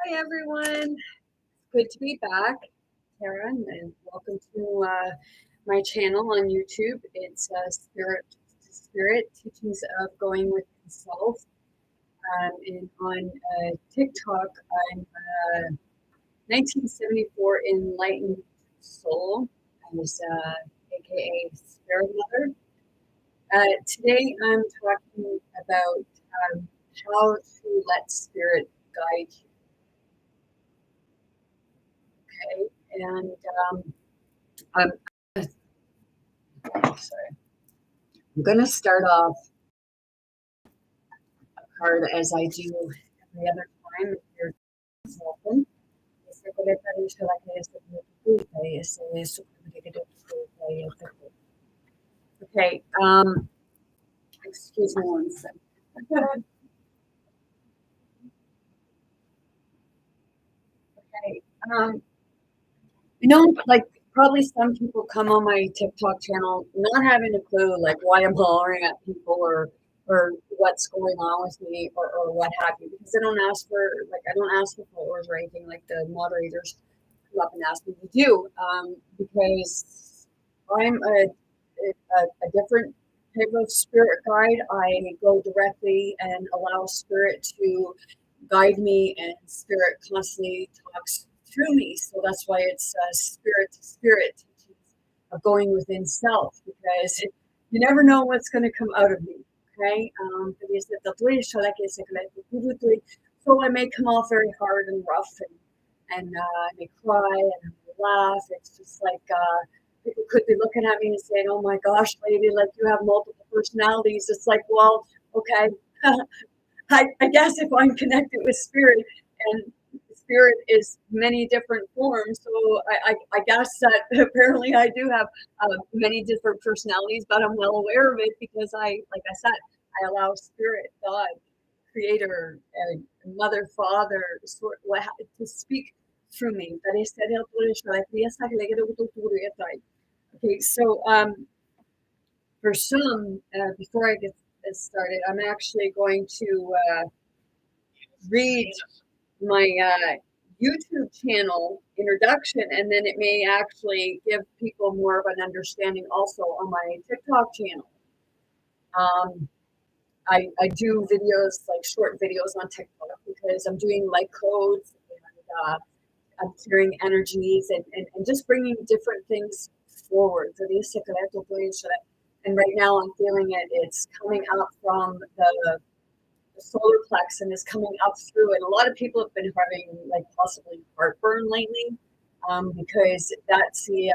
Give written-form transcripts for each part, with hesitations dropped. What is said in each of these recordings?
Hi everyone, good to be back, Tara, and welcome to my channel on YouTube. It's Spirit to Spirit Teachings of Going Within Self, and on TikTok, I'm 1974 Enlightened Soul, as aka Spirit Mother. Today, I'm talking about how to let Spirit guide you. Okay, and I'm sorry. I'm going to start off a card as I do every other time. If you're open. Okay, excuse me one second. Okay, like probably some people come on my TikTok channel not having a clue like why I'm hollering at people or what's going on with me or what have you, because I don't ask for followers or anything like the moderators come up and ask me to do, because I'm a different type of spirit guide. I go directly and allow spirit to guide me, and spirit constantly talks through me. So that's why it's spirit to spirit teachings of going within self, because you never know what's going to come out of me. Okay, so I may come off very hard and rough, and I may cry and I laugh. It's just like people could be looking at me and saying, "Oh my gosh, lady, like you have multiple personalities." It's like, well, okay. I guess if I'm connected with spirit, and spirit is many different forms, so I guess that apparently I do have many different personalities, but I'm well aware of it because like I said, I allow spirit, God, creator, mother, father, to speak through me. Okay, so for some, before I get this started, I'm actually going to read my YouTube channel introduction, and then it may actually give people more of an understanding also on my TikTok channel. I do videos, like short videos on TikTok, because I'm doing light codes, and I'm clearing energies, and just bringing different things forward. And right now I'm feeling it. It's coming up from the solar plex and is coming up through. And a lot of people have been having like possibly heartburn lately, because that's the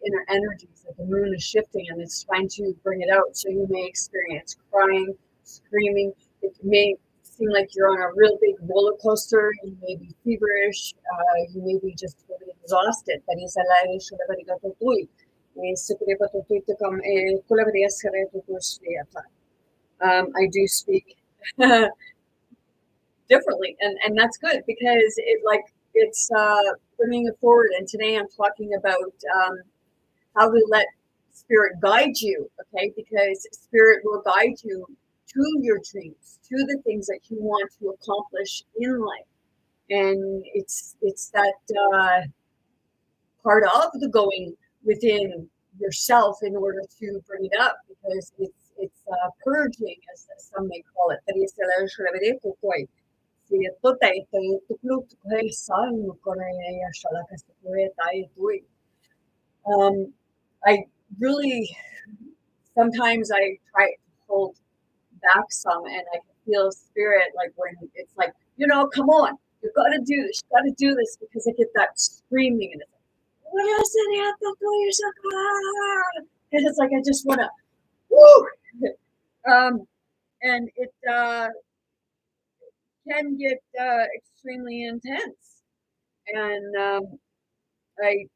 inner energies that the moon is shifting and it's trying to bring it out. So you may experience crying, screaming. It may seem like you're on a real big roller coaster. You may be feverish. You may be just really exhausted. I do speak differently, and that's good because it's bringing it forward. And today I'm talking about how to let spirit guide you, okay? Because spirit will guide you to your dreams, to the things that you want to accomplish in life, and it's that part of the going within yourself in order to bring it up, because it's purging, as some may call it. I really sometimes I try to hold back some, and I can feel spirit like when it's like, come on, you got to do this, you got to do this, because I get that screaming, and it's like, what is it you have to do yourself? And it's like I just want to, woo, and it can get extremely intense, and I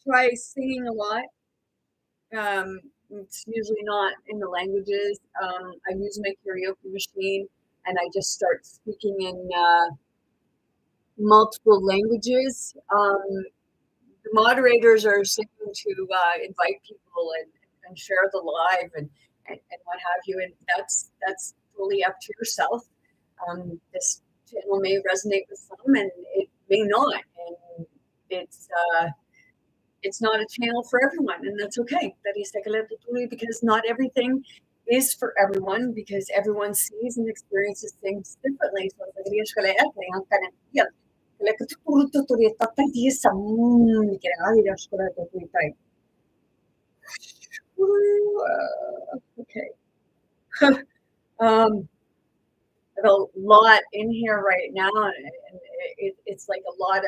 try singing a lot. It's usually not in the languages. I use my karaoke machine, and I just start speaking in multiple languages. The moderators are seeking to invite people and share the live, and what have you, and that's totally up to yourself. This channel may resonate with some and it may not. And it's not a channel for everyone, and that's okay. That is because not everything is for everyone because everyone sees and experiences things differently. So okay. um, I have a lot in here right now, and it's like a lot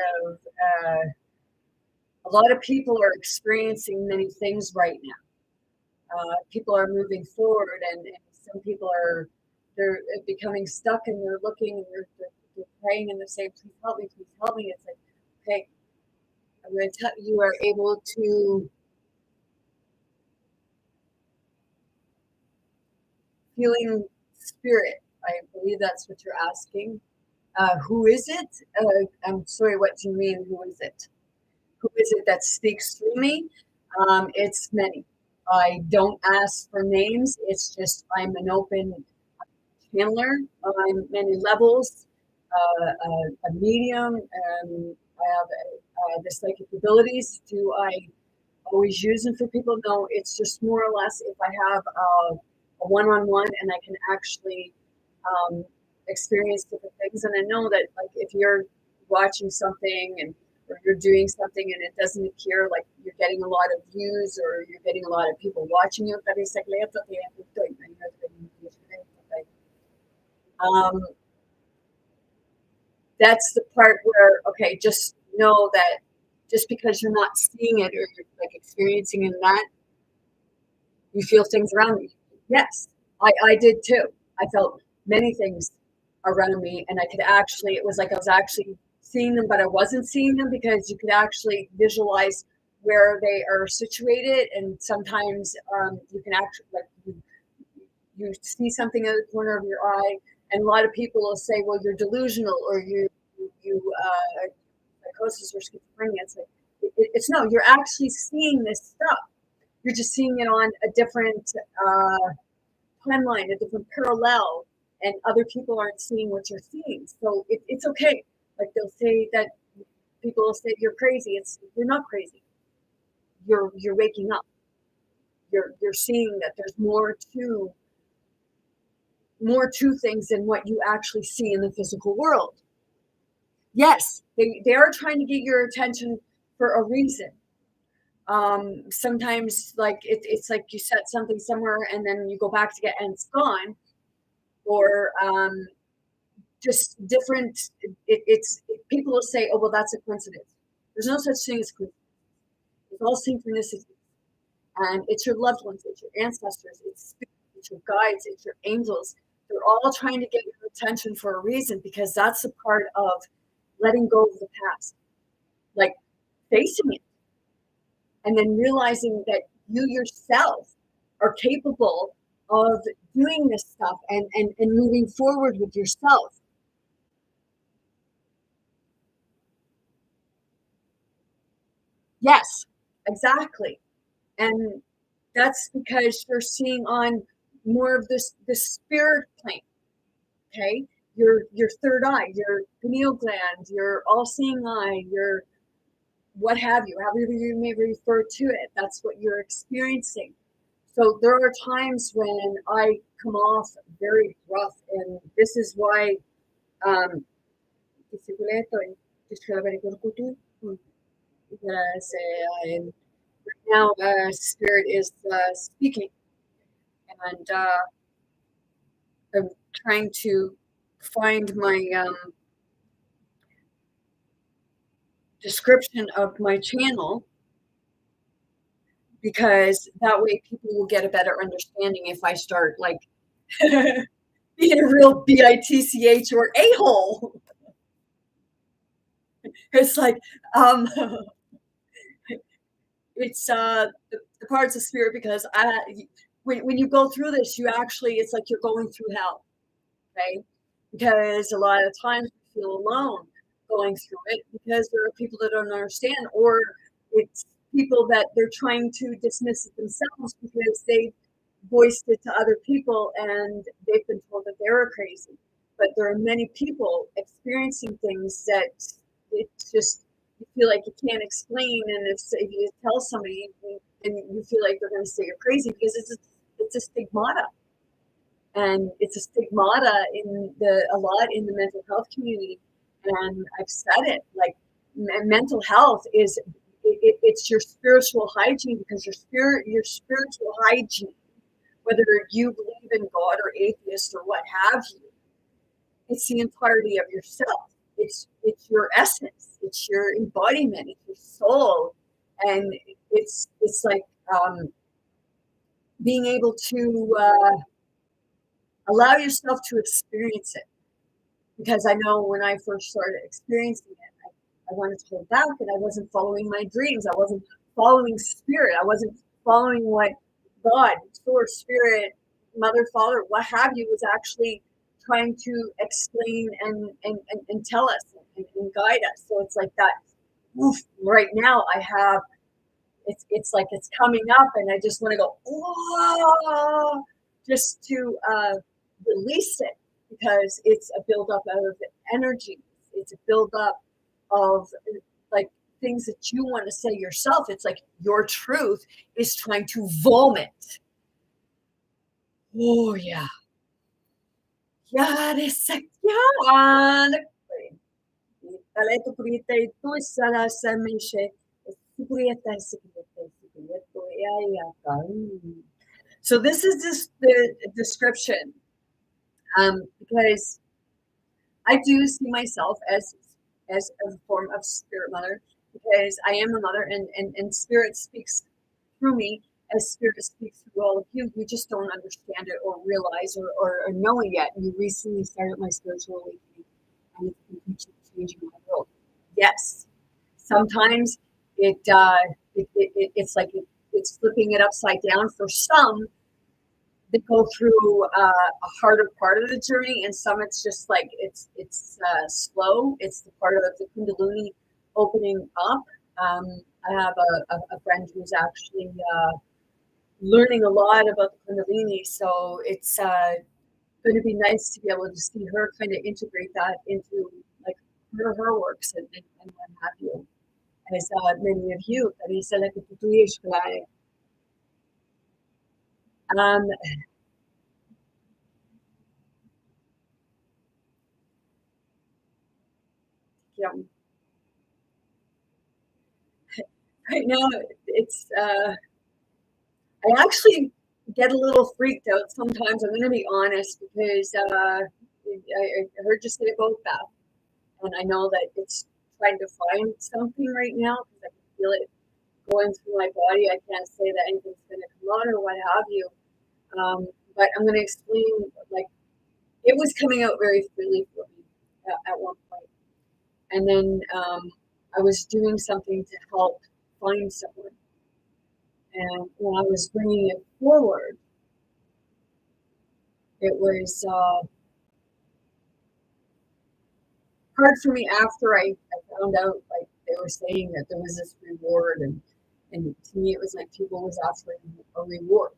of people are experiencing many things right now. People are moving forward, and some people they're becoming stuck, and they're looking, and they're praying, and they're saying, "Please help me, please help me." It's like, okay, I'm going to tell you are able to feeling spirit. I believe that's what you're asking. Who is it? I'm sorry. What do you mean? Who is it? Who is it that speaks through me? It's many. I don't ask for names. It's just I'm an open channeler on many levels, a medium. I have the psychic abilities. Do I always use them for people? No, it's just more or less if I have a one-on-one and I can actually um, experience different things. And I know that like if you're watching something and or you're doing something and it doesn't appear like you're getting a lot of views or you're getting a lot of people watching you, um, that's the part where okay, just know that just because you're not seeing it or you're like experiencing in that, you feel things around you. Yes, I did too. I felt many things around me, and I could actually, it was like I was actually seeing them, but I wasn't seeing them because you could actually visualize where they are situated. And sometimes you can actually, like, you see something in the corner of your eye, and a lot of people will say, well, you're delusional or psychosis or schizophrenia. It's like, it's no, you're actually seeing this stuff. You're just seeing it on a different timeline, a different parallel, and other people aren't seeing what you're seeing. So it's okay. Like they'll say that people will say you're crazy. It's you're not crazy. You're waking up. You're seeing that there's more to things than what you actually see in the physical world. Yes, they are trying to get your attention for a reason. Sometimes like it's like you set something somewhere and then you go back to get and it's gone, or just different. It's people will say, "Oh, well, that's a coincidence." There's no such thing as coincidence. It's all synchronicity, and it's your loved ones, it's your ancestors, it's spirits, it's your guides, it's your angels. They're all trying to get your attention for a reason because that's a part of letting go of the past, like facing it, and then realizing that you yourself are capable of doing this stuff and moving forward with yourself. Yes, exactly. And that's because you're seeing on more of this spirit plane, okay? Your third eye, your pineal gland, your all-seeing eye, your what have you, however you may refer to it, that's what you're experiencing. So there are times when I come off very rough, and this is why um, now spirit is speaking, and I'm trying to find my description of my channel because that way people will get a better understanding if I start like being a real bitch or a hole. It's like um, it's the parts of spirit because when you go through this, you actually it's like you're going through hell, okay? Because a lot of times you feel alone going through it because there are people that don't understand, or it's people that they're trying to dismiss it themselves because they voiced it to other people and they've been told that they're crazy. but there are many people experiencing things that it's just you feel like you can't explain, and if you tell somebody and you feel like they're going to say you're crazy because it's a stigmata, and it's a stigmata in a lot in the mental health community. And I've said it, like mental health is it's your spiritual hygiene, because your spiritual hygiene, whether you believe in God or atheist or what have you, it's the entirety of yourself. It's your essence. It's your embodiment. It's your soul, and it's like being able to allow yourself to experience it. Because I know when I first started experiencing it, I wanted to hold back, and I wasn't following my dreams. I wasn't following spirit. I wasn't following what God, source, spirit, mother, father, what have you, was actually trying to explain and tell us and guide us. So it's like that. Oof, right now I have it's like it's coming up, and I just want to go, oh, just to release it, because it's a buildup of energy. It's a buildup of like things that you want to say yourself. It's like your truth is trying to vomit. Oh yeah. Yarisakyan. So this is just the description, because I do see myself as a form of spirit mother, because I am a mother, and spirit speaks through me as spirit speaks through all of you. You just don't understand it or realize or know it yet. You recently started my spiritual awakening, and it's been changing my world. Yes, sometimes it's like it's flipping it upside down for some. They go through a harder part of the journey, and some it's just like slow. It's the part of the Kundalini opening up. I have a friend who's actually learning a lot about the Kundalini, so it's going to be nice to be able to see her kind of integrate that into like her works and what have you. As many of you, um, yeah, right now it's I actually get a little freaked out sometimes. I'm going to be honest, because I heard you say both, Beth, and I know that it's trying to find something right now, because I can feel it going through my body. I can't say that anything's going to come out or what have you, but I'm going to explain. Like, it was coming out very freely for me at one point, and then I was doing something to help find someone, and when I was bringing it forward, it was hard for me after I found out, like, they were saying that there was this reward, and to me it was like people was offering a reward,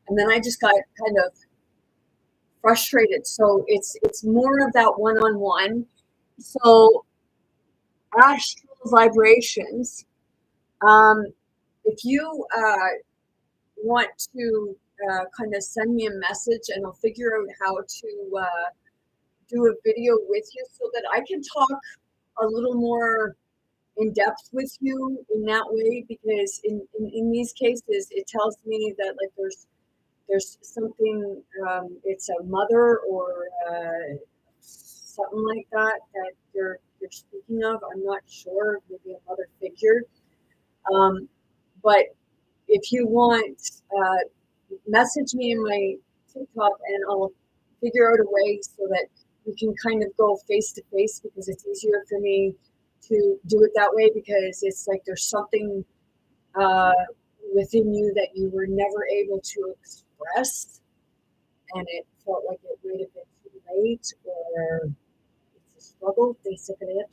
and then I just got kind of frustrated. So it's more of that one-on-one. So astral vibrations, um, if you want to kind of send me a message, and I'll figure out how to do a video with you so that I can talk a little more in depth with you in that way, because in these cases it tells me that like there's something, it's a mother or something like that that you're speaking of. I'm not sure, maybe a mother figure, but if you want, message me in my TikTok, and I'll figure out a way so that we can kind of go face to face, because it's easier for me to do it that way, because it's like there's something uh, within you that you were never able to express, and it felt like it might have been too late, or it's a struggle. Basically, like,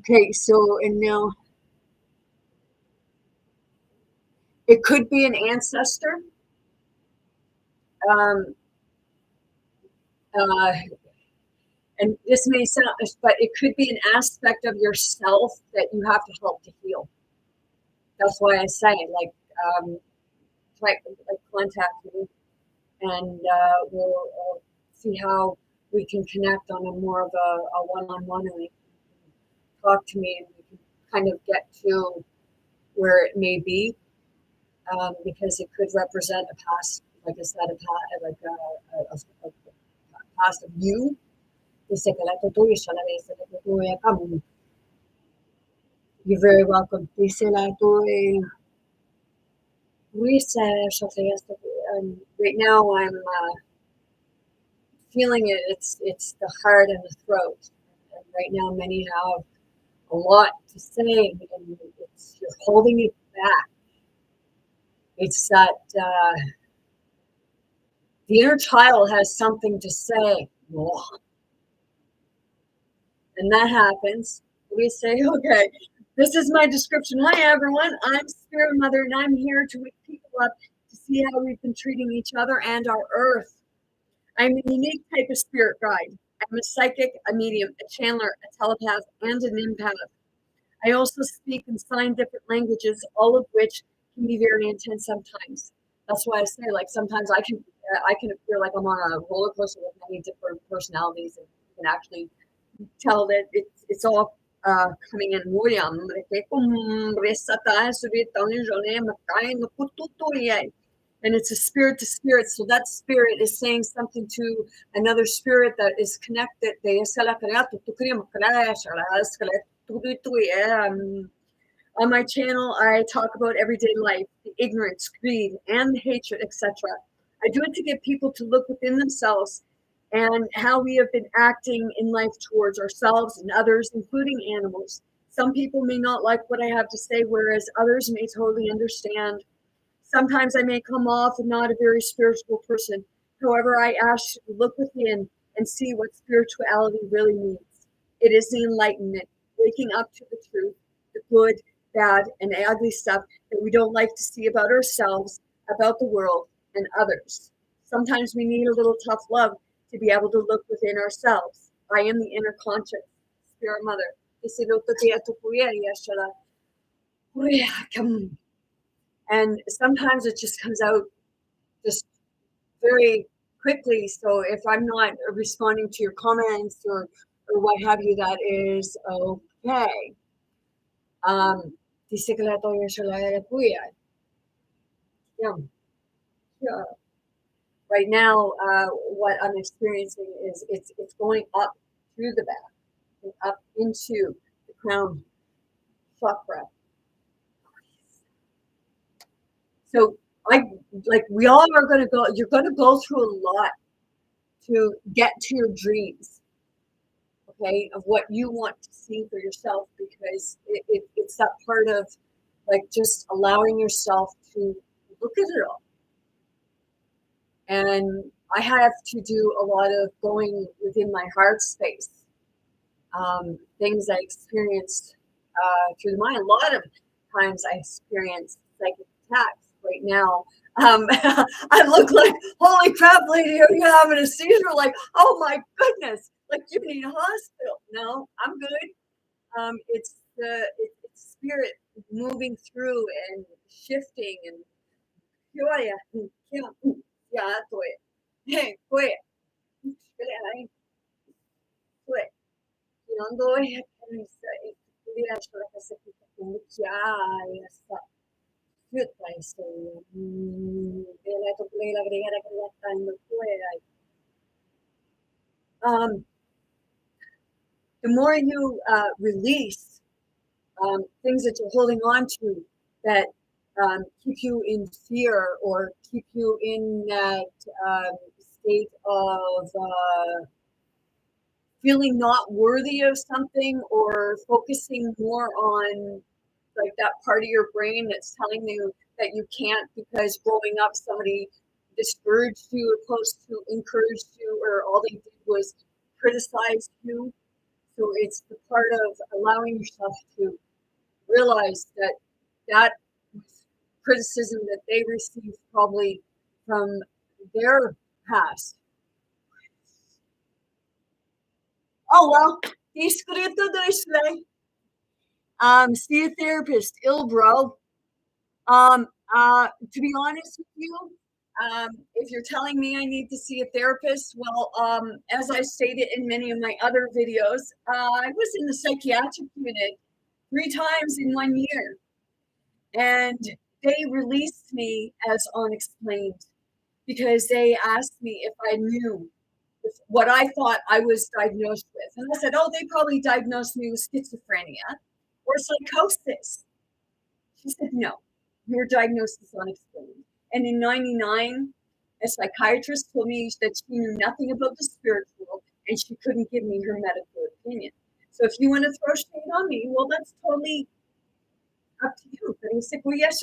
Okay, so and now it could be an ancestor. Um, uh, and this may sound, but it could be an aspect of yourself that you have to help to heal. That's why I say, um, like contact me, and we'll see how we can connect on a more of a one-on-one, and you can talk to me, and we can kind of get to where it may be, because it could represent a past, like I said, a past of you. Dice que la tuya, dice que tuya, come. You're very welcome. Dice la tuya, research. Right now, I'm feeling it. It's the heart and the throat. And right now, many have a lot to say, and you're holding it back. It's that the inner child has something to say, and that happens. We say, okay, this is my description. Hi, everyone. I'm Spirit Mother, and I'm here to wake people up to see how we've been treating each other and our earth. I'm a unique type of spirit guide. I'm a psychic, a medium, a channeler, a telepath, and an empath. I also speak and sign different languages, all of which can be very intense sometimes. That's why I say, like, sometimes I can feel like I'm on a roller coaster with many different personalities, and you can actually tell that it's all coming in. And it's a spirit to spirit. So that spirit is saying something to another spirit that is connected. On my channel, I talk about everyday life, the ignorance, greed, and the hatred, etc. I do it to get people to look within themselves and how we have been acting in life towards ourselves and others, including animals. Some people may not like what I have to say, whereas others may totally understand. Sometimes I may come off not a very spiritual person. However, I ask you to look within and see what spirituality really means. It is the enlightenment, waking up to the truth, the good, bad, and ugly stuff that we don't like to see about ourselves, about the world, and others. Sometimes we need a little tough love to be able to look within ourselves. I am the inner conscious, Spirit Mother. And sometimes it just comes out just very quickly. So if I'm not responding to your comments or what have you, that is okay. Dice que la toya se la era tuya. Yeah. Yeah. Right now, what I'm experiencing is it's going up through the back and up into the crown chakra. So I like we all are going to go. You're going to go through a lot to get to your dreams. Okay, of what you want to see for yourself, because it's that part of like just allowing yourself to look at it all. And I have to do a lot of going within my heart space. Things I experienced through the mind. A lot of times I experience psychic attacks. Right now, I look like, holy crap, lady, are you having a seizure? Like, oh my goodness, like you need a hospital. No, I'm good. It's spirit moving through and shifting and um, the more you release things that you're holding on to that keep you in fear or keep you in that state of feeling not worthy of something, or focusing more on like that part of your brain that's telling you that you can't because growing up somebody discouraged you opposed to encouraged you, or all they did was criticize you. So it's the part of allowing yourself to realize that that criticism that they received probably from their past. Oh well, see a therapist, ill bro. To be honest with you, if you're telling me I need to see a therapist, well, as I stated in many of my other videos, I was in the psychiatric unit 3 times in 1 year, and they released me as unexplained because they asked me if I knew what I thought I was diagnosed with. And I said, oh, they probably diagnosed me with schizophrenia or psychosis. She said, no, your diagnosis is unexplained. And in 99, a psychiatrist told me that she knew nothing about the spiritual and she couldn't give me her medical opinion. So if you want to throw shade on me, well, that's totally up to you. But he said, well, yes,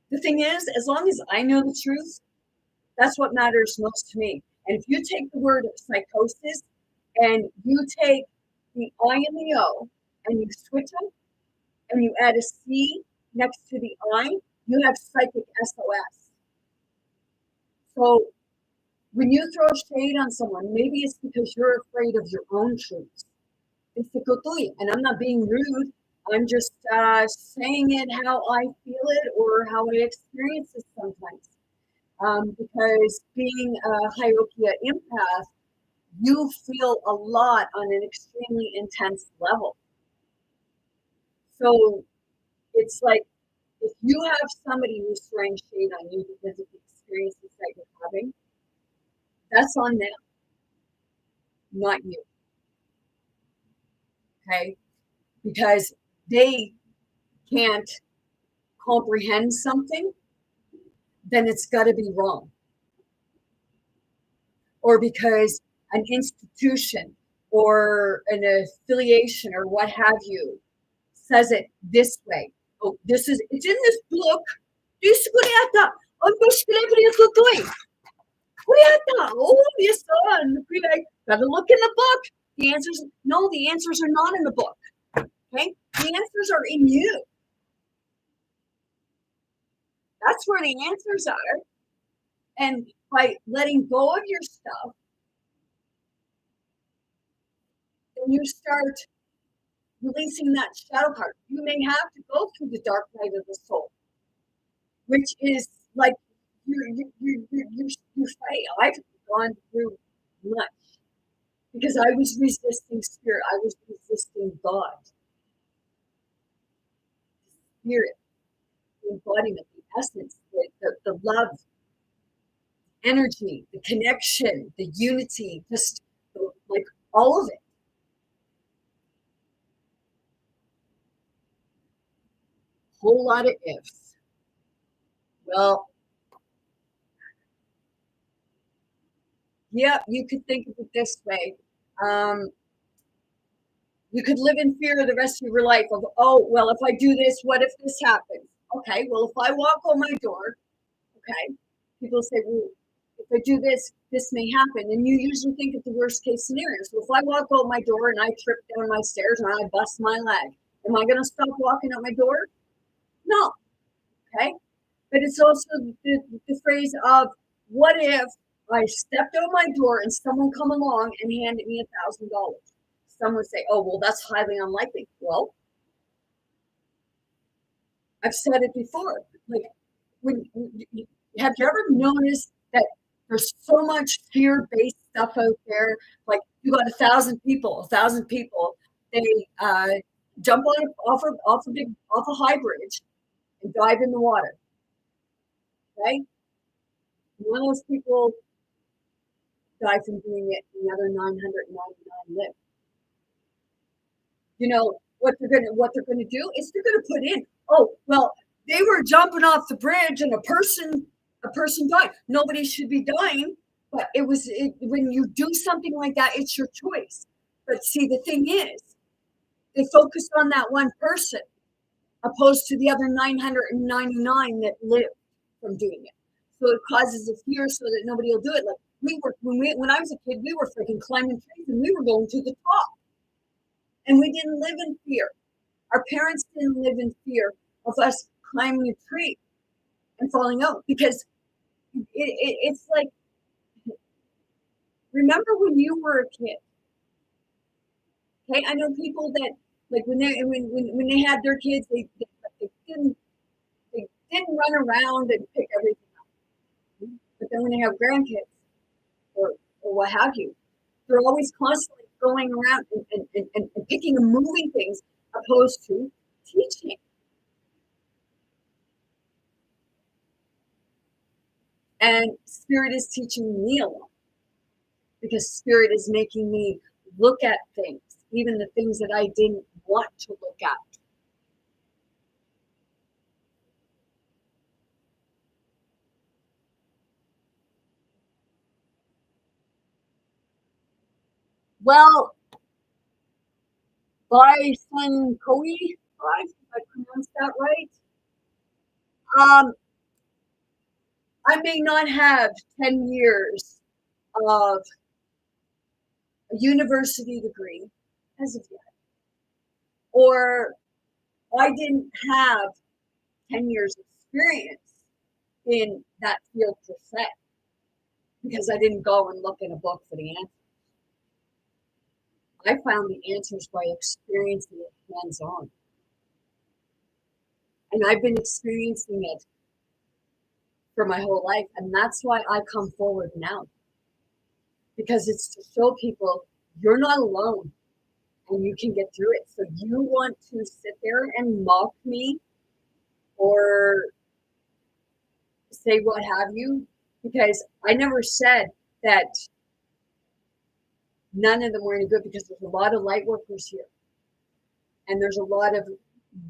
the thing is, as long as I know the truth, that's what matters most to me. And if you take the word psychosis and you take the I and the O and you switch them and you add a C next to the I, you have psychic SOS. So when you throw shade on someone, maybe it's because you're afraid of your own truths. And I'm not being rude. I'm just saying it how I feel it or how I experience it sometimes. Because being a Hierarchia empath, you feel a lot on an extremely intense level. So it's like if you have somebody who's throwing shade on you because of the experiences that you're having, that's on them, not you. Okay? Because they can't comprehend something, then it's got to be wrong. Or because an institution or an affiliation or what have you says it this way. Oh, it's in this book. Oh, yes, gotta look in the book. The answers are not in the book. Okay? The answers are in you. That's where the answers are. And by letting go of your stuff, then you start releasing that shadow part. You may have to go through the dark night of the soul, which is like you fight. I've gone through much because I was resisting spirit. I was resisting God. Spirit, the embodiment, the essence, the love, energy, the connection, the unity, just like all of it. Whole lot of ifs. Well, yeah, you could think of it this way. You could live in fear the rest of your life of, oh, well, if I do this, what if this happens? Okay, well, if I walk on my door, okay, people say, well, if I do this, this may happen. And you usually think of the worst case scenario. So if I walk out my door and I trip down my stairs and I bust my leg, am I going to stop walking out my door? No. Okay. But it's also the phrase of, what if I stepped out my door and someone come along and handed me $1,000? Some would say, oh, well, that's highly unlikely. Well, I've said it before. Like, have you ever noticed that there's so much fear-based stuff out there? Like, you got 1,000 people, they jump off a high bridge and dive in the water. Okay? One of those people die from doing it, and the other 999 live. You know what they're gonna do is they're gonna put in, oh, well, they were jumping off the bridge and a person died. Nobody should be dying, but when you do something like that, it's your choice. But see, the thing is, they focused on that one person opposed to the other 999 that lived from doing it. So it causes a fear so that nobody will do it. Like, When I was a kid, we were freaking climbing trees and we were going to the top. And we didn't live in fear. Our parents didn't live in fear of us climbing a tree and falling out, because it's like, remember when you were a kid? Okay, I know people that, like, when they had their kids, they didn't they didn't run around and pick everything up. But then when they have grandkids, or what have you, they're always constantly going around and picking and moving things, opposed to teaching. And Spirit is teaching me a lot, because Spirit is making me look at things, even the things that I didn't want to look at. Well, by Sun Koi, if I pronounced that right, um, I may not have 10 years of a university degree as of yet, or I didn't have 10 years experience in that field per se, because I didn't go and look in a book for the answer. I found the answers by experiencing it hands on. And I've been experiencing it for my whole life. And that's why I come forward now, because it's to show people you're not alone and you can get through it. So you want to sit there and mock me or say what have you, because I never said that none of them were any good, because there's a lot of light workers here and there's a lot of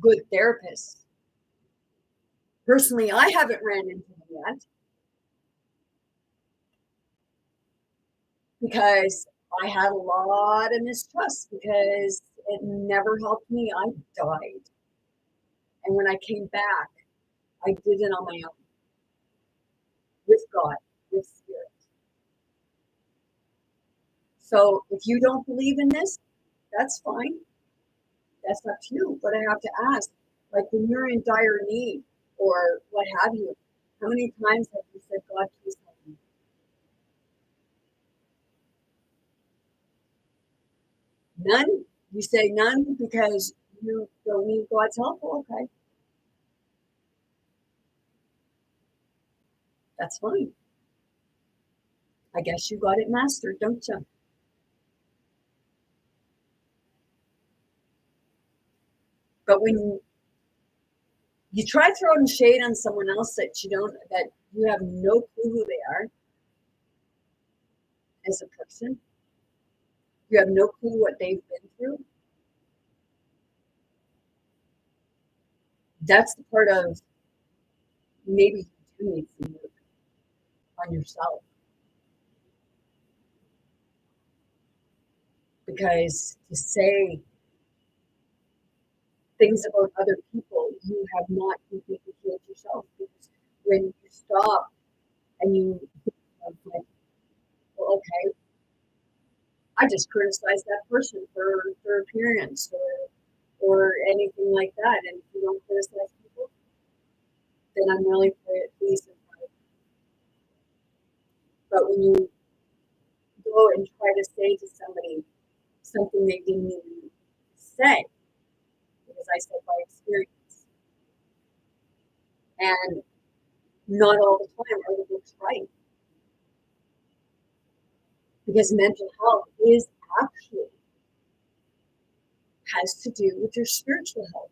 good therapists. Personally, I haven't ran into them yet, because I had a lot of mistrust, because it never helped me. I died. And when I came back, I did it on my own, with God, with Spirit. So if you don't believe in this, that's fine. That's up to you. But I have to ask, like, when you're in dire need or what have you, how many times have you said, God, please help me? None? You say none because you don't need God's help? Okay, that's fine. I guess you got it mastered, don't you? But when you try throwing shade on someone else that you have no clue who they are as a person, you have no clue what they've been through. That's the part of, maybe you do need some work on yourself, because to say things about other people, you have not completely healed yourself. Because when you stop and you like, well, okay, I just criticized that person for their appearance or anything like that. And if you don't criticize people, then I'm really pleased and proud. But when you go and try to say to somebody something they didn't even say, because I said by experience, and not all the time are the books right, because mental health is actually has to do with your spiritual health.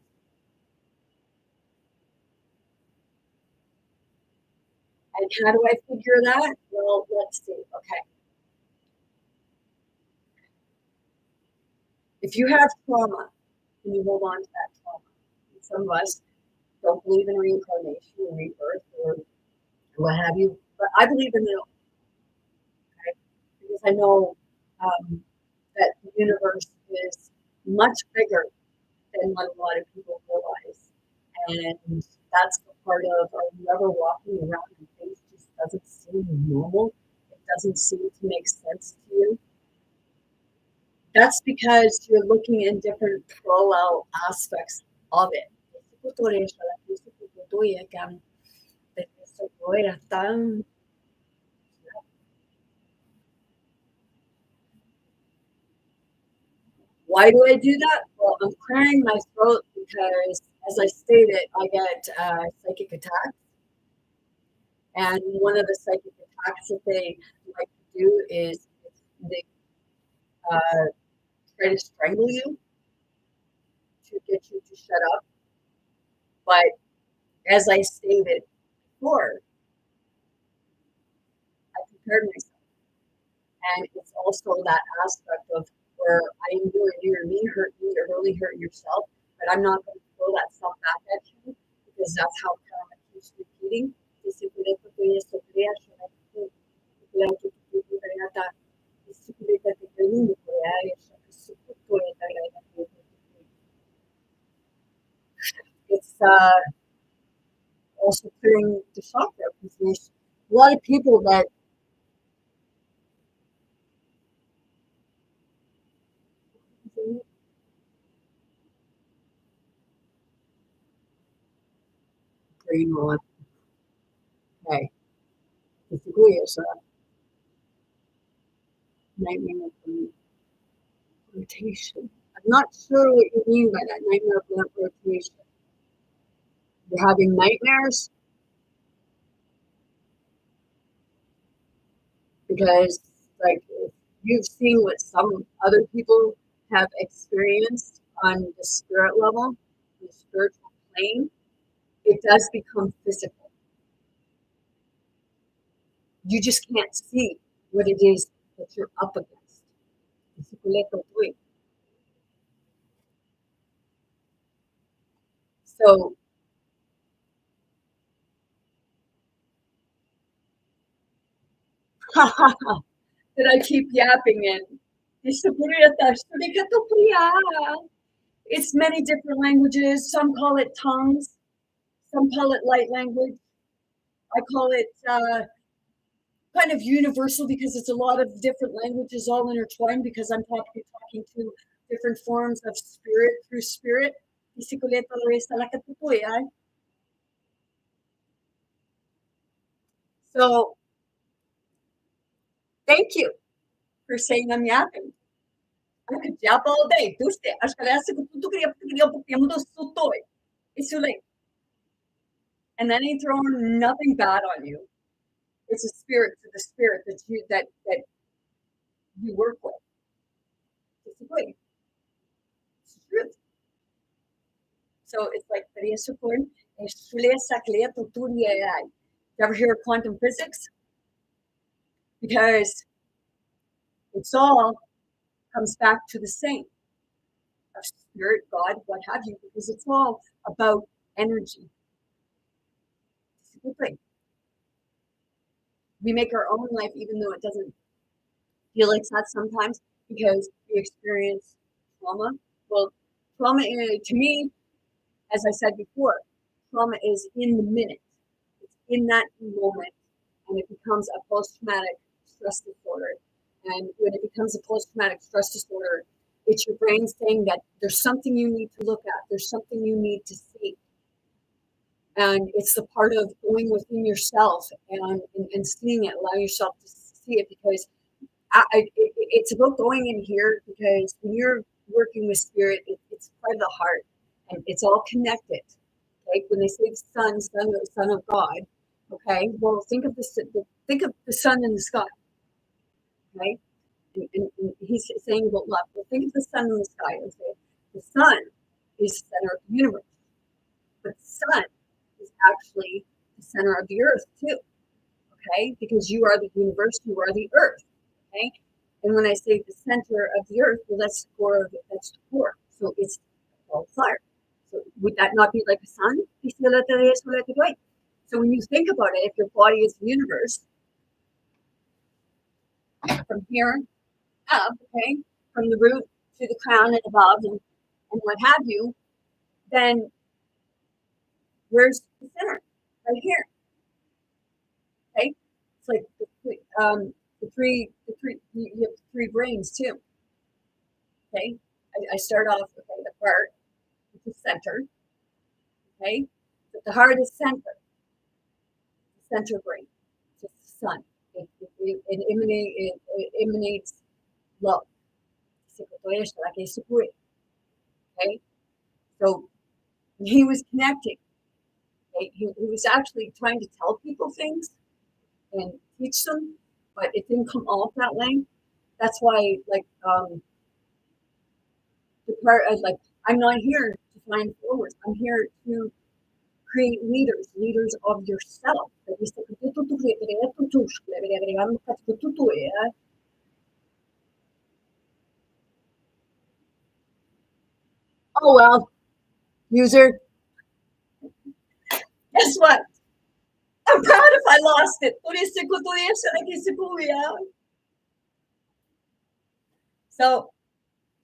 And how do I figure that? Well, let's see. Okay. If you have trauma and you hold on to that trauma, some of us don't believe in reincarnation or rebirth or what have you, but I believe in it, okay? Because I know that the universe is much bigger than what a lot of people realize. And that's the part of, are you ever walking around and things just doesn't seem normal? It doesn't seem to make sense to you, that's because you're looking in different parallel aspects of it. Why do I do that? Well, I'm clearing my throat because, as I stated, I get psychic attacks. And one of the psychic attacks that they like to do is they uh, try to strangle you to get you to shut up. But as I stated before, I prepared myself. And it's also that aspect of where I am doing you or me hurt you or really hurt yourself, but I'm not going to throw that stuff back at you because that's how karma keeps repeating. It's also clearing the chakra because there's a lot of people that brain rot. Okay, basically it's a nightmare of rotation. I'm not sure what you mean by that nightmare of rotation. You're having nightmares because, like, if you've seen what some other people have experienced on the spirit level, the spiritual plane, it does become physical. You just can't see what it is that you're up against. So, that I keep yapping in. It's many different languages. Some call it tongues. Some call it light language. I call it kind of universal because it's a lot of different languages all intertwined because I'm talking to different forms of spirit through spirit. So thank you for saying I'm yapping. I could yap all day. It's too late. And that ain't throwing nothing bad on you. It's a spirit to the spirit that you work with. Basically. It's the truth. So it's like you ever hear of quantum physics? Because it's all comes back to the same of spirit, God, what have you, because it's all about energy. Basically. We make our own life even though it doesn't feel like that sometimes because we experience trauma. Well, trauma to me, as I said before, trauma is in the minute. It's in that moment, and it becomes a post-traumatic stress disorder. And when it becomes a post-traumatic stress disorder, it's your brain saying that there's something you need to look at, there's something you need to see. And it's the part of going within yourself and seeing it, allow yourself to see it because it's about going in here because when you're working with spirit, it's part of the heart and it's all connected. Like when they say son of God, okay. Well, think of the sun in the sky, okay. And he's saying about love. Well, think of the sun in the sky. Okay, the sun is the center of the universe, but the sun is actually the center of the earth too. Okay, because you are the universe, you are the earth. Okay, and when I say the center of the earth, well, that's the core of it. That's the core. So it's all fire. So would that not be like a sun? So when you think about it, if your body is the universe, from here up, okay, from the root to the crown and above and what have you, then where's the center? Right here. Okay. It's like you have three brains too. Okay, I start off with the heart, the center. Okay, but the heart is center, center brain. It's the sun. It emanates love. Okay, so he was connecting. Okay? He was actually trying to tell people things and teach them, but it didn't come off that way. That's why, the part of I'm not here to find followers. I'm here to create leaders of yourself. Oh well, user. Guess what? I'm proud if I lost it. So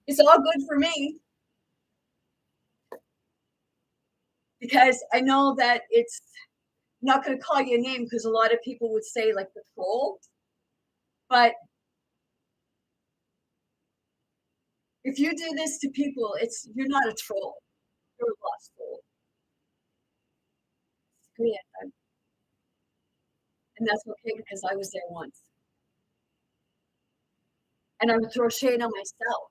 it's all good for me because I know that it's not going to call you a name because a lot of people would say like the troll. But if you do this to people, you're not a troll. You're a lost soul. And that's okay because I was there once. And I would throw shade on myself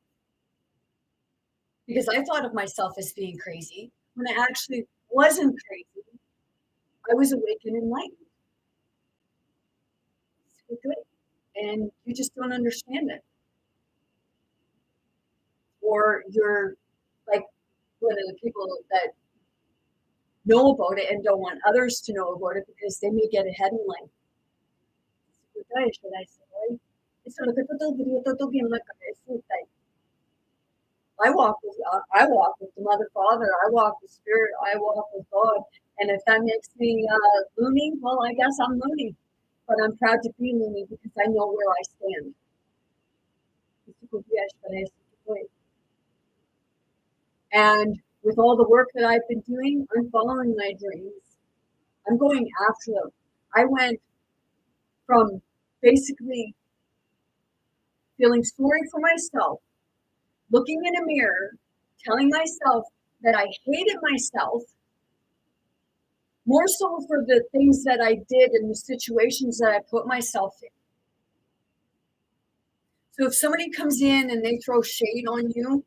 because I thought of myself as being crazy when I actually wasn't crazy. I was awake and enlightened. It's good. And you just don't understand it. Or you're like one of the people that know about it and don't want others to know about it because they may get ahead in life. I walk with the Mother Father. I walk with Spirit. I walk with God. And if that makes me loony, well, I guess I'm loony. But I'm proud to be loony because I know where I stand. And with all the work that I've been doing, I'm following my dreams. I'm going after them. I went from basically feeling sorry for myself, looking in a mirror, telling myself that I hated myself, more so for the things that I did and the situations that I put myself in. So if somebody comes in and they throw shade on you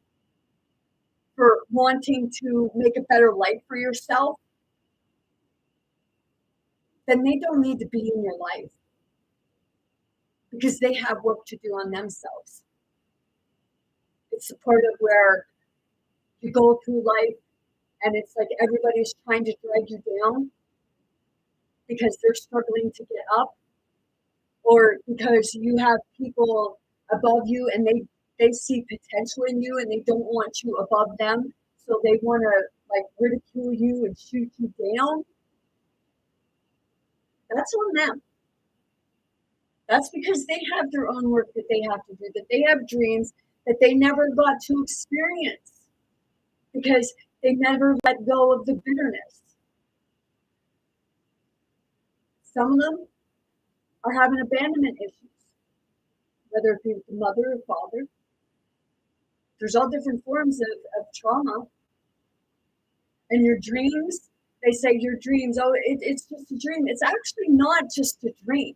for wanting to make a better life for yourself, then they don't need to be in your life because they have work to do on themselves. It's the part of where you go through life and it's like everybody's trying to drag you down because they're struggling to get up, or because you have people above you and they see potential in you and they don't want you above them, so they want to like ridicule you and shoot you down. That's on them. That's because they have their own work that they have to do, that they have dreams that they never got to experience because they never let go of the bitterness. Some of them are having abandonment issues, whether it be with the mother or father. There's all different forms of trauma. And your dreams, they say your dreams, it's just a dream. It's actually not just a dream.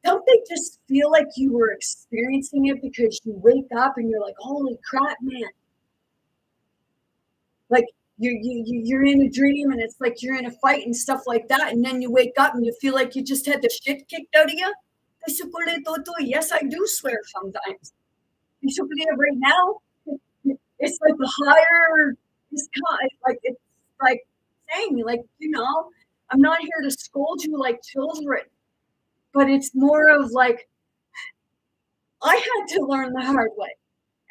Don't they just feel like you were experiencing it because you wake up and you're like, holy crap, man. Like you're in a dream and it's like you're in a fight and stuff like that. And then you wake up and you feel like you just had the shit kicked out of you. Yes, I do swear sometimes. Right now, it's like the higher, it's like saying, like, I'm not here to scold you like children, but it's more of like, I had to learn the hard way.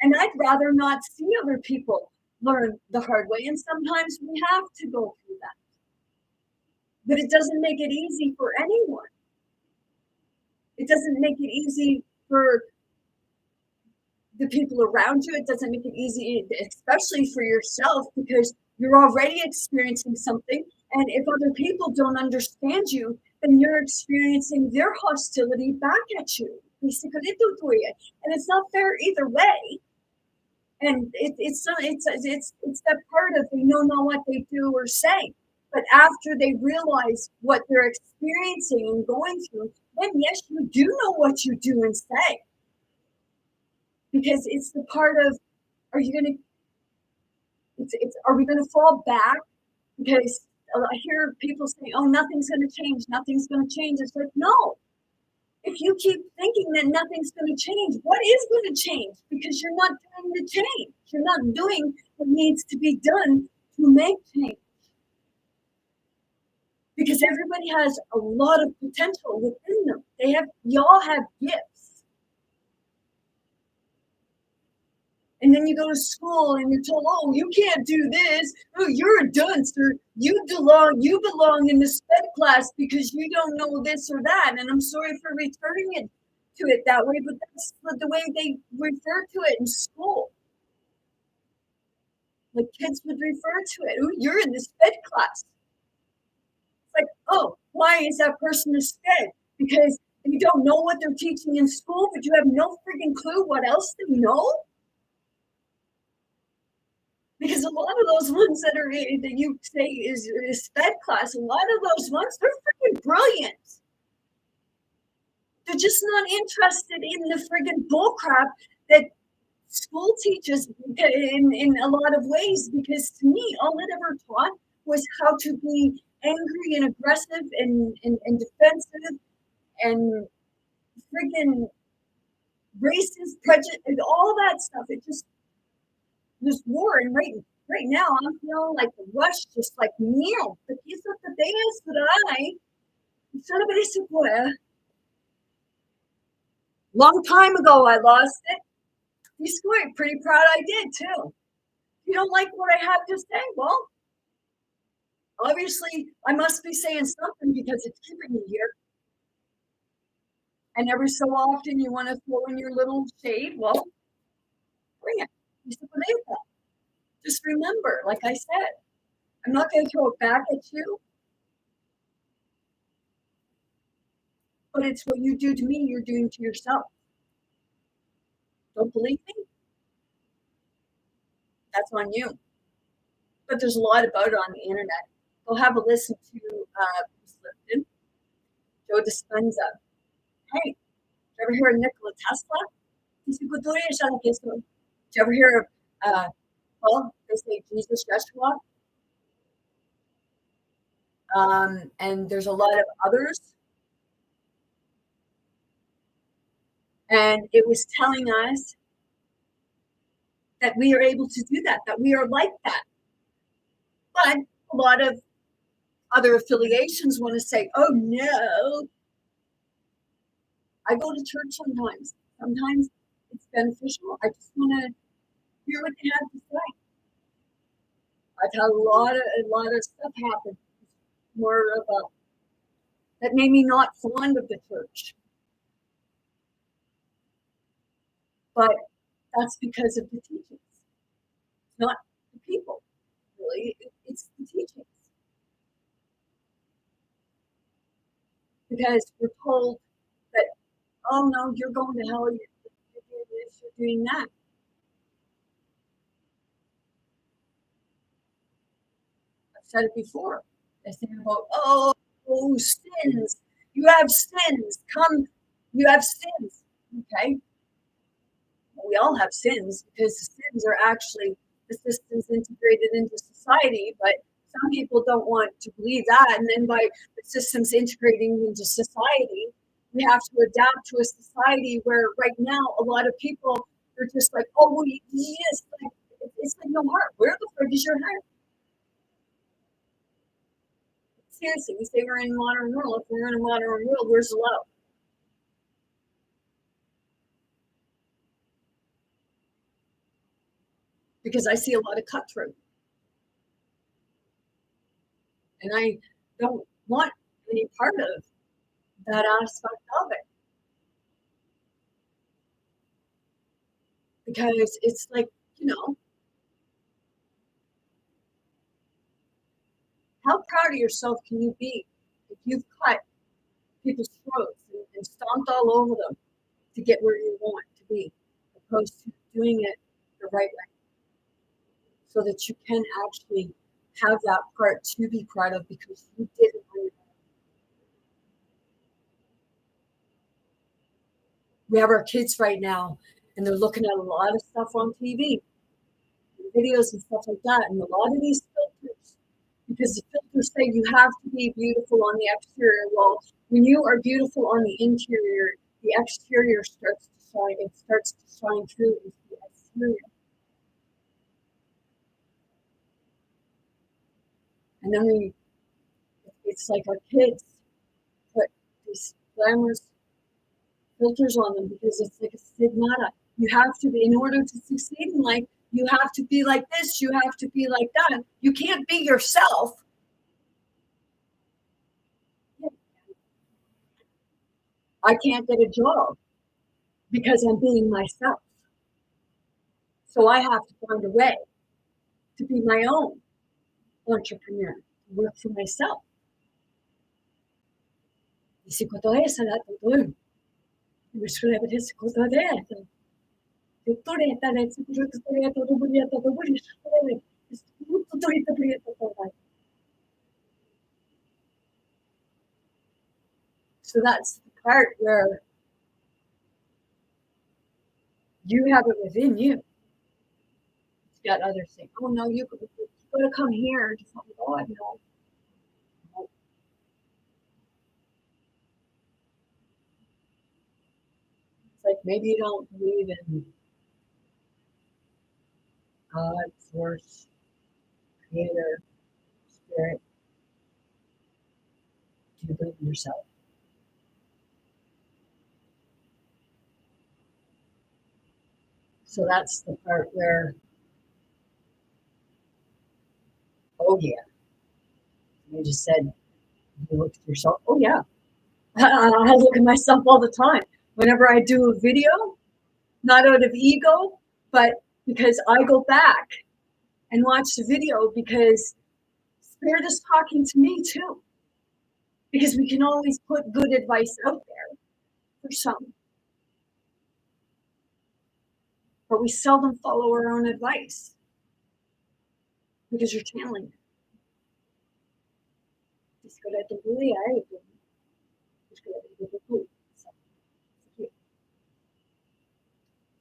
And I'd rather not see other people learn the hard way. And sometimes we have to go through that. But it doesn't make it easy for anyone. It doesn't make it easy for the people around you. It doesn't make it easy, especially for yourself, because you're already experiencing something. And if other people don't understand you, then you're experiencing their hostility back at you. And it's not fair either way. And it's that part of they know not what they do or say. But after they realize what they're experiencing and going through, then yes, you do know what you do and say. Because it's the part of, are you going to, are we going to fall back? Because I hear people say, oh, nothing's going to change. Nothing's going to change. It's like, no. If you keep thinking that nothing's going to change, what is going to change? Because you're not doing the change. You're not doing what needs to be done to make change. Because everybody has a lot of potential within them. Y'all have gifts. And then you go to school and you're told, oh, you can't do this. Oh, you're a dunce, or you belong in the SPED class because you don't know this or that. And I'm sorry for referring it to it that way, but that's the way they refer to it in school. Like kids would refer to it. Oh, you're in the SPED class. It's like, oh, why is that person a SPED? Because you don't know what they're teaching in school, but you have no freaking clue what else they know? Because a lot of those ones that you say is SPED class, a lot of those ones, they're freaking brilliant. They're just not interested in the friggin' bullcrap that school teaches in a lot of ways. Because to me, all it ever taught was how to be angry and aggressive and defensive and friggin' racist, prejudice, and all that stuff. It just was war, and right now I'm feeling like the rush just like meal. But these are the days that somebody said, long time ago I lost it. You scored. Pretty proud I did too. If you don't like what I have to say, well, obviously I must be saying something because it's keeping me here. And every so often you want to throw in your little shade, well, bring it. Just remember, like I said, I'm not going to throw it back at you, but it's what you do to me, you're doing to yourself. Don't believe me? That's on you. But there's a lot about it on the internet. Go have a listen to Bruce Lipton, Joe Dispenza. Hey, did you ever hear of Nikola Tesla? Did you ever hear of, well, they say Jesus Yeshua? And there's a lot of others. And it was telling us that we are able to do that we are like that. But a lot of other affiliations want to say, oh no. I go to church sometimes. Sometimes it's beneficial. I just want to hear what they have to say. I've had a lot of stuff happen. More about that made me not fond of the church. But that's because of the teachings, not the people. Really, it's the teachings. Because we're told that, oh no, you're going to hell, you're doing this, you're doing that. I've said it before. They say about, oh, sins. You have sins. You have sins. Okay. Well, we all have sins because the sins are actually the systems integrated into society, but some people don't want to believe that. And then by the systems integrating into society, we have to adapt to a society where right now a lot of people are just like, oh, well, yes, it's like no heart. Where the frick is your heart? Seriously, we say we're in a modern world. If we're in a modern world, where's the love? Because I see a lot of cutthroat. And I don't want any part of that aspect of it. Because it's like, how proud of yourself can you be if you've cut people's throats and stomped all over them to get where you want to be, opposed to doing it the right way, so that you can actually have that part to be proud of because you did it on your own. We have our kids right now, and they're looking at a lot of stuff on TV, videos and stuff like that, and a lot of these filters, because the filters say you have to be beautiful on the exterior. Well, when you are beautiful on the interior, the exterior starts to shine. It starts to shine through into the exterior. And then it's like our kids put these glamorous filters on them because it's like a stigmata. You have to be, in order to succeed in life, you have to be like this, you have to be like that. You can't be yourself. I can't get a job because I'm being myself. So I have to find a way to be my own entrepreneur, work for myself. Y si ko to e sa la to to, wish ko le se ko to de. So that's the part where you have it within you. It's got others saying, "Oh no, you got to come here." Just like, oh, I know. It's like maybe you don't believe in God, source, creator, spirit. Do you believe in yourself? So that's the part where, oh yeah, you just said you look at yourself. Oh yeah, I look at myself all the time. Whenever I do a video, not out of ego, but because I go back and watch the video because Spirit is talking to me too. Because we can always put good advice out there for some, but we seldom follow our own advice because you're channeling it.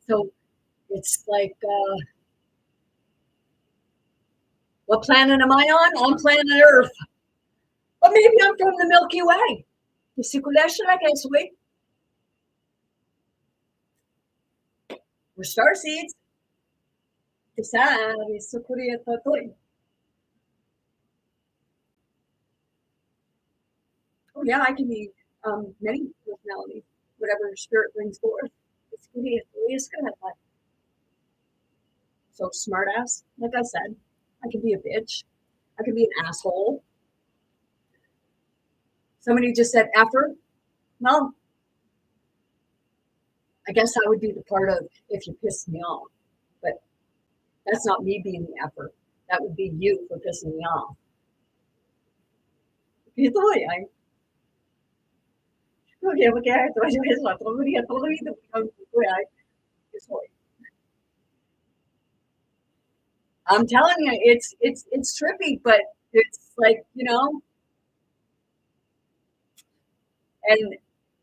So it's like, what planet am I on? On planet Earth. But maybe I'm from the Milky Way. We're star seeds. Oh yeah, I can be many personalities, whatever spirit brings forth. So smart ass, like I said, I can be a bitch. I could be an asshole. Somebody just said effort. Well, I guess I would be the part of if you piss me off. But that's not me being the effort. That would be you for pissing me off. I'm telling you, it's trippy, but it's like, and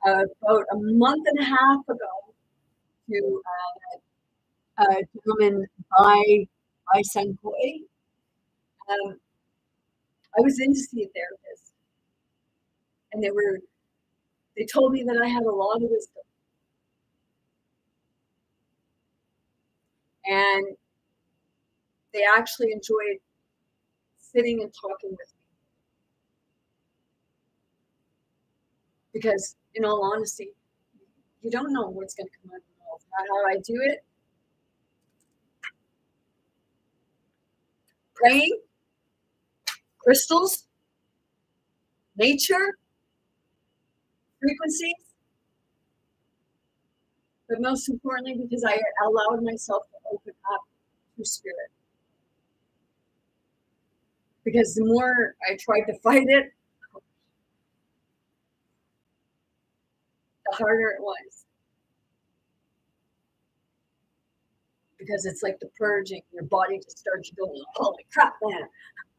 about a month and a half ago, to a gentleman by Sankoi, um, I was in to see a therapist, and they told me that I had a lot of wisdom, and they actually enjoyed sitting and talking with me because, in all honesty, you don't know what's going to come out of your mouth. How I do it? Praying, crystals, nature, frequencies, but most importantly, because I allowed myself to open up to spirit. Because the more I tried to fight it, the harder it was. Because it's like the purging. Your body just starts going, holy crap, man,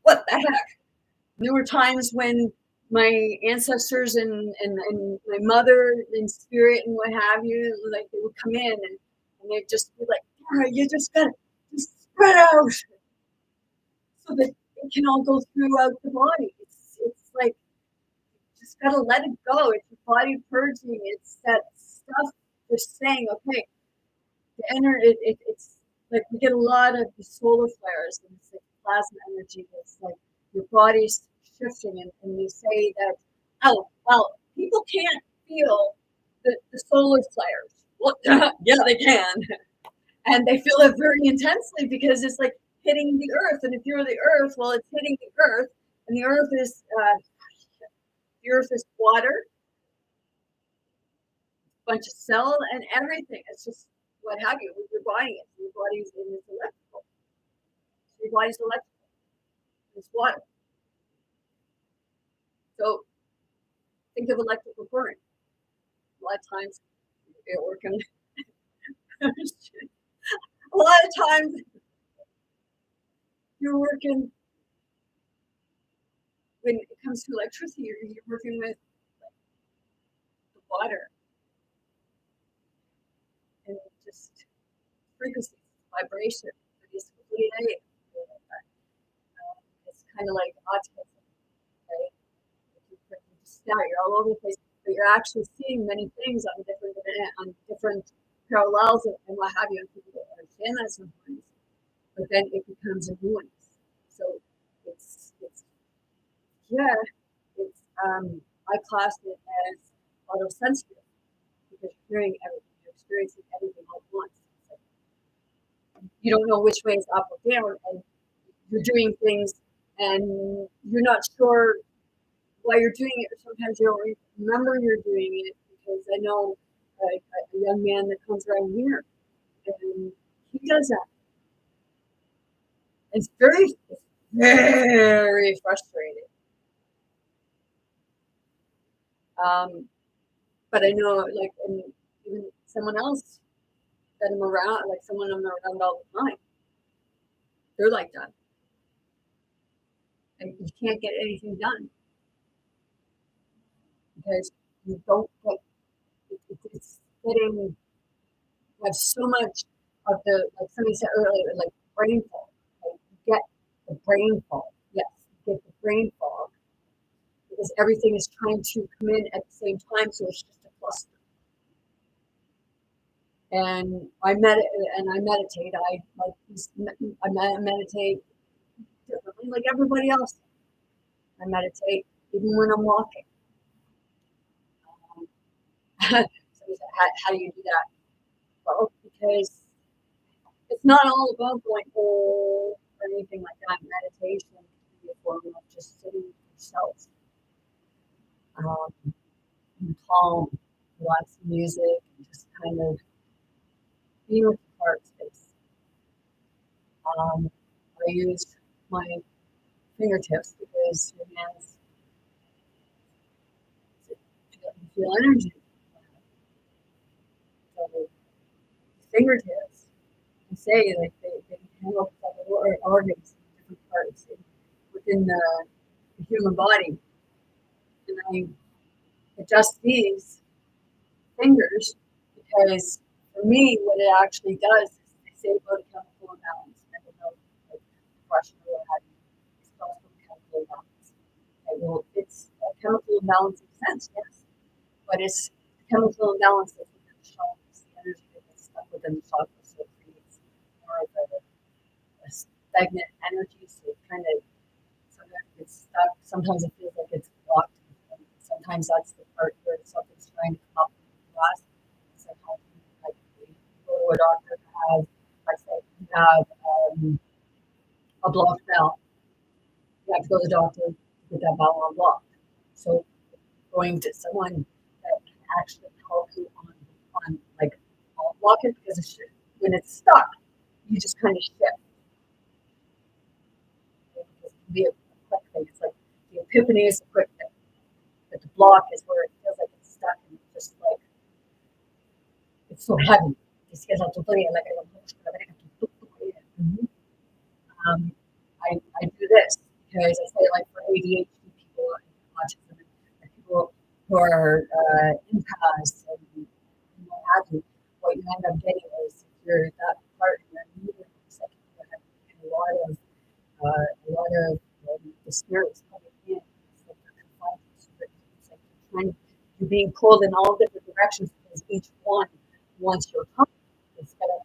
what the heck? There were times when my ancestors and my mother in spirit and what have you, like they would come in and they'd just be like, "All right, you just gotta just spread out so that it can all go throughout the body." It's like just gotta let it go. It's your body purging. It's that stuff just saying, okay, the energy. It's like we get a lot of the solar flares and it's like plasma energy. It's like your body's shifting, and they say that, oh, well, people can't feel the solar flares. Well, yeah, they can, and they feel it very intensely because it's like hitting the earth. And if you're the earth, well, it's hitting the earth, and the earth is water, bunch of cell and everything. It's just what have you with your body. Your body's in this electrical. So your body's electrical. It's water. So think of electrical current. A lot of times you're working. A lot of times you're working when it comes to electricity. You're working with the water and just frequencies, vibration. It's kind of like autism, right? You're all over the place, but you're actually seeing many things on different parallels and what have you. And people don't understand that sometimes, but then it becomes a nuance. So it's yeah, it's I class it as autosensory because you're hearing everything, you're experiencing everything all at once. You don't know which way is up or down, and you're doing things, and you're not sure why you're doing it. Sometimes you don't remember you're doing it because I know a young man that comes around here, and he does that. It's very frustrating. Um, but I know, like, and even someone else that I'm around, like someone I'm around all the time, they're like that, and you can't get anything done because you don't get. It's getting have so much of the, like somebody said earlier, like brain fog. Like you get the brain fog. Yes, you get the brain fog because everything is trying to come in at the same time, so it's just a cluster. And I meditate. I meditate differently, like everybody else. I meditate even when I'm walking. So how do you do that? Well, because it's not all about going or anything like that. Meditation can be a form of just sitting with yourself, in calm, relaxing music, and just kind of being with the heart space. I use my fingertips because your hands feel energy. So the fingertips, you say like they handle organs in different parts within the human body. And I adjust these fingers because for me, what it actually does is they say about a chemical imbalance. I don't know, like depression or what have you. It's caused from chemical imbalance. Okay, well, it's a chemical imbalance in a sense, yes, but it's the chemical imbalance that's within the chakras, the energy that gets stuck within the chakras, so it creates more of a stagnant energy. So it kind of sometimes gets stuck. Sometimes it feels like it's blocked. And sometimes that's the part where something's trying to come up across. Sometimes like you go to a doctor to have, like say, you have a blocked valve. You have to go to the doctor to get that valve unblocked. So going to someone that can actually help you on like unblock it because when it's stuck, you just kind of shift. Because it can be a quick thing. It's like the epiphany is a quick thing. But the block is where it feels like it's stuck and just like it's so heavy. Kasi sa tutorial, like, mhm. I do this because I say, like, for ADHD people and autism and people who are empaths and what have you, what you end up getting is if you're that part in your meeting, it's like you have a lot of the spirits coming in. It's like you're confined to spirits. It's like you're being pulled in all different directions because each one wants your company. Instead of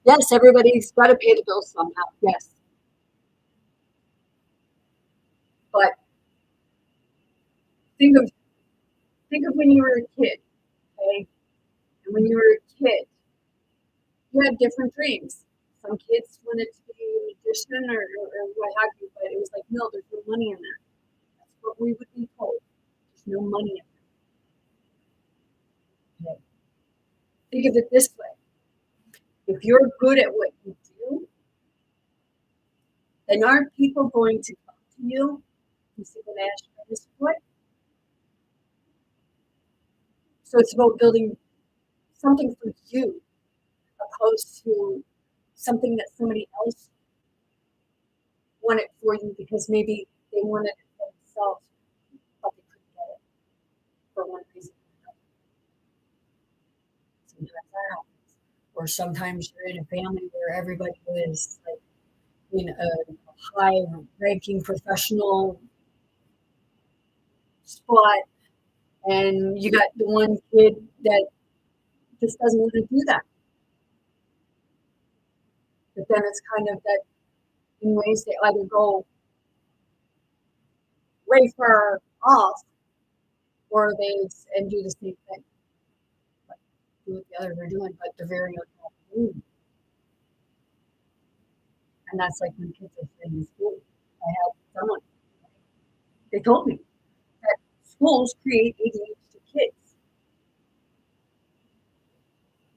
yes, everybody's got to pay the bills somehow. Yes, but think of think of when you were a kid, okay? And when you were a kid, you had different dreams. Some kids wanted to be a magician or what have you, but it was like, no, there's no money in that. That's what we would be told. There's no money in it. Okay? Think of it this way. If you're good at what you do, then aren't people going to come to you and say, "Well, Ash, this what?" So it's about building something for you, opposed to something that somebody else wanted for you because maybe they wanted it for themselves, but they couldn't get it for one reason or another. Sometimes that happens. Or sometimes you're in a family where everybody is like in a high ranking professional spot, and you got the one kid that just doesn't want to do that. But then it's kind of that in ways they either go way far off or they and do the same thing, like do what the others are doing, but they're very unhappy. And that's like when kids are staying in school. I had someone, they told me that schools create ADHD kids.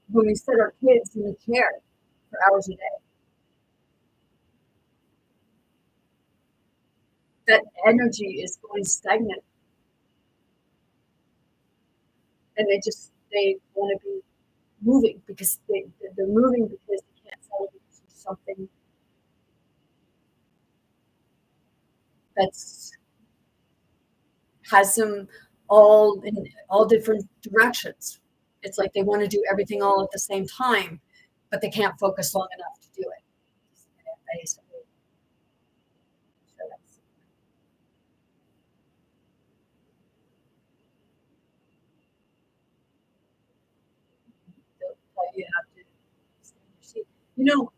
When we sit our kids in the chair for hours a day, that energy is going stagnant. And they want to be moving because they're moving because they can't settle into something that's has them all in all different directions. It's like they want to do everything all at the same time, but they can't focus long enough to do it. Basically, so that's why you have to stay in your seat. You know,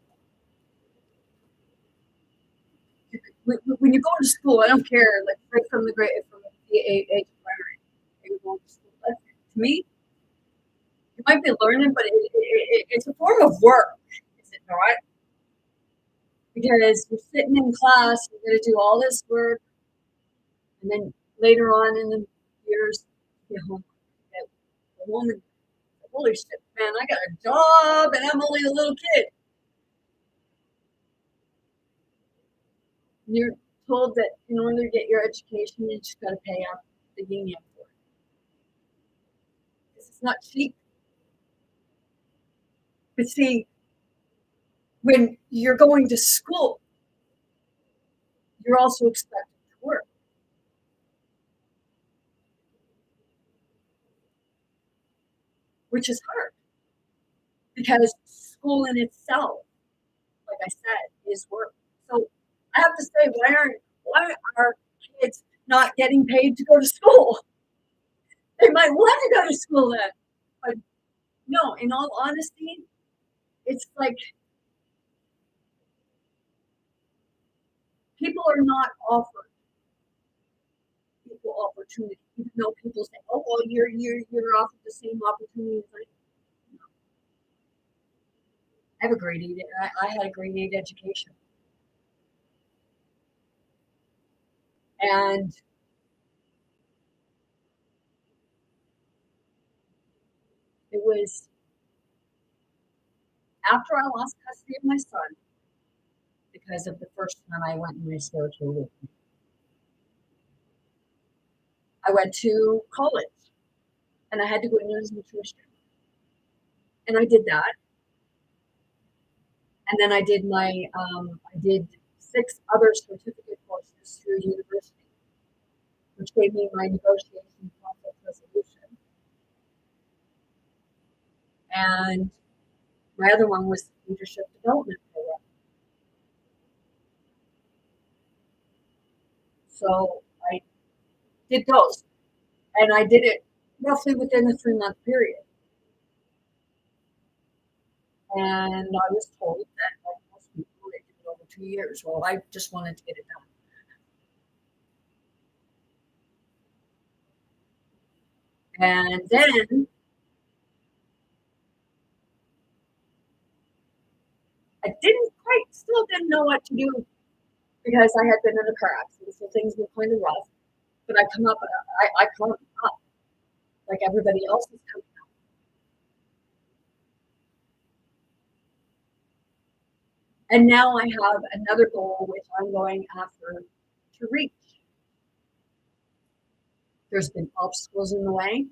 when you go to school, I don't care, like right from the grade, from the age of primary, you're going to school. Like, to me, you might be learning, but it's a form of work, is it not? Because you're sitting in class, you're going to do all this work, and then later on in the years, you get home, get home and holy shit, man, I got a job and I'm only a little kid. And you're told that in order to get your education, you just got to pay up the union for it. This is not cheap. But see, when you're going to school, you're also expected to work, which is hard because school in itself, like I said, is work. So I have to say, why are kids not getting paid to go to school? They might want to go to school then, but no. In all honesty, it's like people are not offered equal opportunity, even though people say, "Oh, well, you're offered the same opportunity as I." No, I have a grade eight. I had a grade eight education, and it was after I lost custody of my son. because of the first time I went in my spiritual awakening. I went to college and I had to go into nutrition. And I did that. And then I did I did 6 other certificate courses through university, which gave me my negotiation conflict resolution. And my other one was leadership development program. So I did those, and I did it roughly within a 3-month period. And I was told that, like most people, they did it over 2 years. Well, I just wanted to get it done. And then I still didn't know what to do because I had been in a car accident, so things were kind of rough. But I come up like everybody else is coming up. And now I have another goal which I'm going after to reach. There's been obstacles in the way.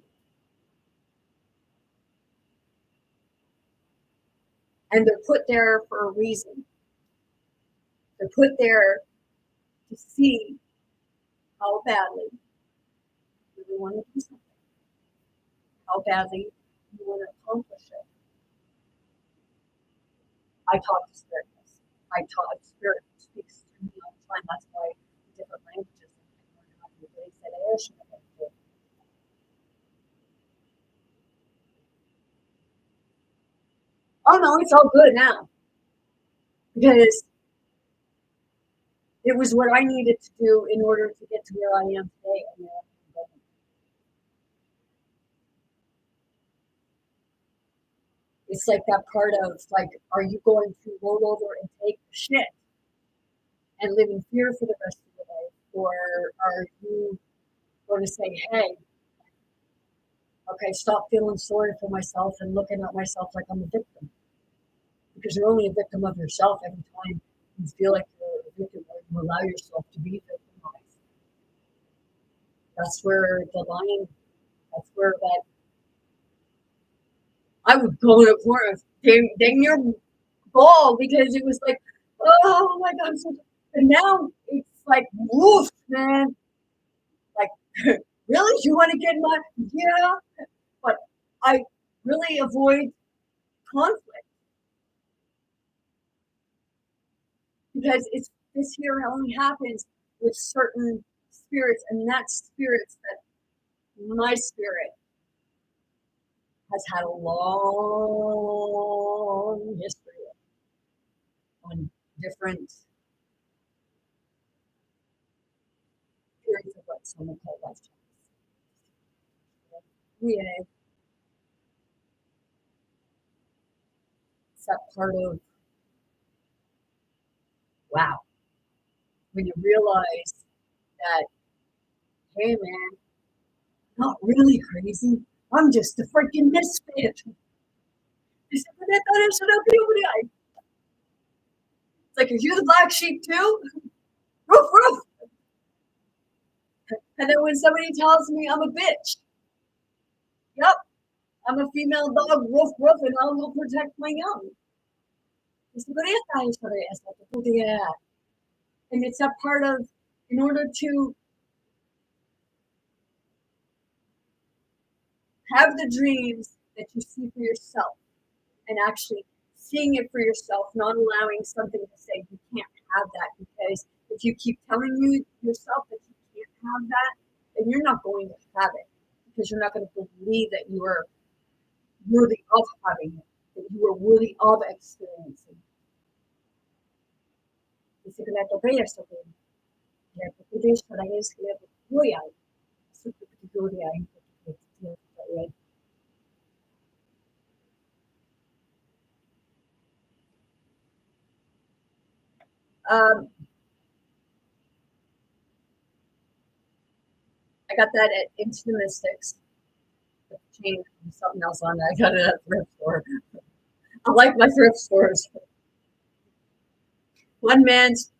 And they're put there for a reason. They're put there to see how badly you really want to do something, how badly you want to accomplish it. I talk to spirit. I talk to spirit speaks to me all the time. That's why different languages oh no, it's all good now. Because it was what I needed to do in order to get to where I am today. It's like that part of like, are you going to roll over and take the shit and live in fear for the rest of your life? Or are you going to say, hey, okay, stop feeling sorry for myself and looking at myself like I'm a victim? Because you're only a victim of yourself every time you feel like you're a victim or you allow yourself to be victimized. That's where the line, that's where that I would go to for a dang near ball because it was like, oh my God. And now it's like, woof, man. Like, really? You want to get my, yeah. But I really avoid conflict because this here only happens with certain spirits, and that's spirits that my spirit has had a long history on different periods of what someone called lifetimes. Yeah. It's that part of, wow, when you realize that, hey man, not really crazy. I'm just a freaking misfit. It's like, are you the black sheep too? Roof, roof. And then when somebody tells me I'm a bitch, yep, I'm a female dog, roof, roof, and I'll go protect my young. And it's that part of, in order to have the dreams that you see for yourself and actually seeing it for yourself, not allowing something to say you can't have that, because if you keep telling yourself that you can't have that, then you're not going to have it, because you're not going to believe that you are worthy of having it, that you are worthy of experiencing it. Um, I got that at Into the Mystics. Chain, something else on that. I got it at a thrift store. I like my thrift stores. One man's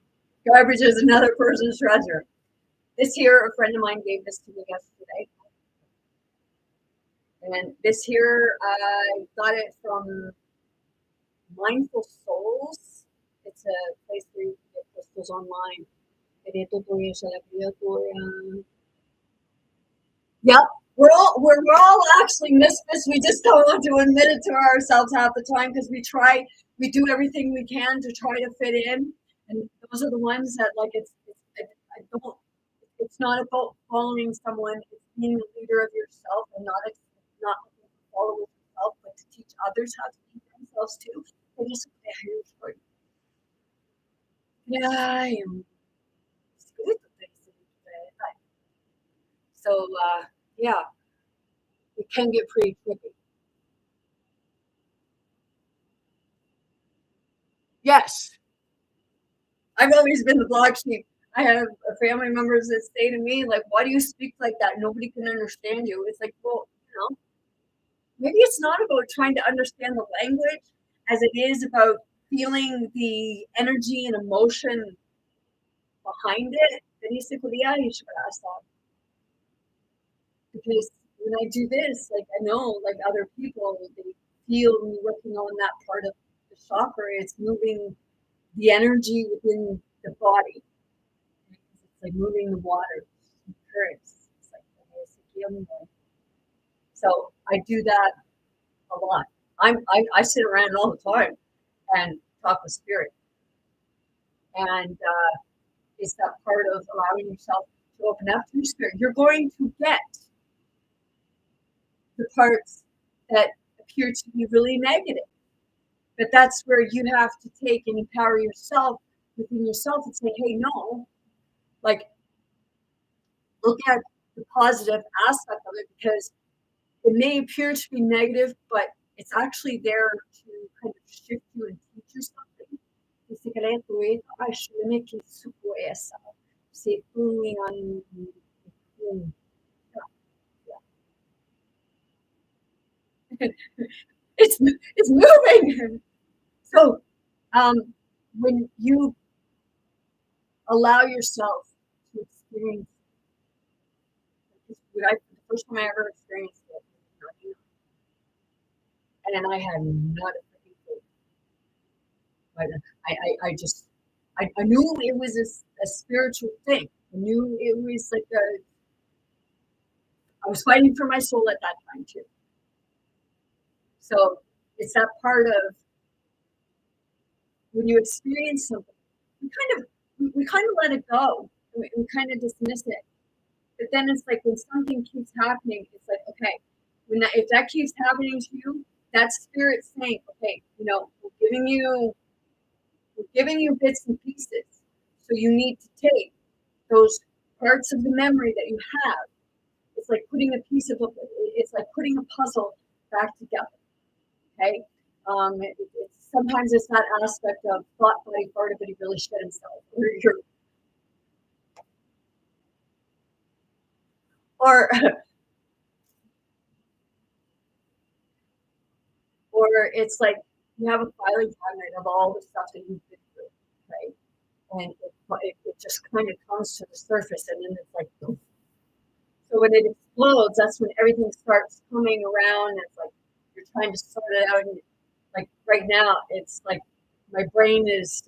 garbage is another person's treasure. This here, a friend of mine gave this to me yesterday. And this here, I got it from Mindful Souls. It's a place where you can get crystals online. Yep, we're all actually misfits. We just don't want to admit it to ourselves half the time because we do everything we can to try to fit in, and those are the ones that like I don't. It's not about following someone. It's being a leader of yourself and not following yourself, but to teach others how to lead themselves too. I just yeah, I am. So yeah, it can get pretty tricky. Yes, I've always been the black sheep. I have family members that say to me, like, why do you speak like that? Nobody can understand you. It's like, well, maybe it's not about trying to understand the language as it is about feeling the energy and emotion behind it. Because when I do this, like I know like other people, they feel me working on that part of the chakra. It's moving the energy within the body. It's like moving the water, currents. It's like so I do that a lot. I sit around all the time and talk with spirit, and it's that part of allowing yourself to open up to your spirit. You're going to get the parts that appear to be really negative, but that's where you have to take and empower yourself within yourself and say, hey, no, like look at the positive aspect of it because it may appear to be negative, but it's actually there to kind of shift you and teach you something. It's it's moving. So um, when you allow yourself to experience, the first time I ever experienced it, and I had not a freaking clue. But I knew it was a spiritual thing. I knew it was like I was fighting for my soul at that time too. So it's that part of when you experience something, we kind of let it go. We kind of dismiss it. But then it's like when something keeps happening, it's like, okay, if that keeps happening to you, that's spirit saying, okay, we're giving you bits and pieces. So you need to take those parts of the memory that you have. It's like putting it's like putting a puzzle back together. Okay. Sometimes it's that aspect of thought body part of it, he really shit himself. Or or it's like you have a filing cabinet of all the stuff that you've been through, right? And it just kind of comes to the surface, and then it's like, poof. So when it explodes, that's when everything starts coming around. It's like you're trying to sort it out, and like right now, it's like my brain is.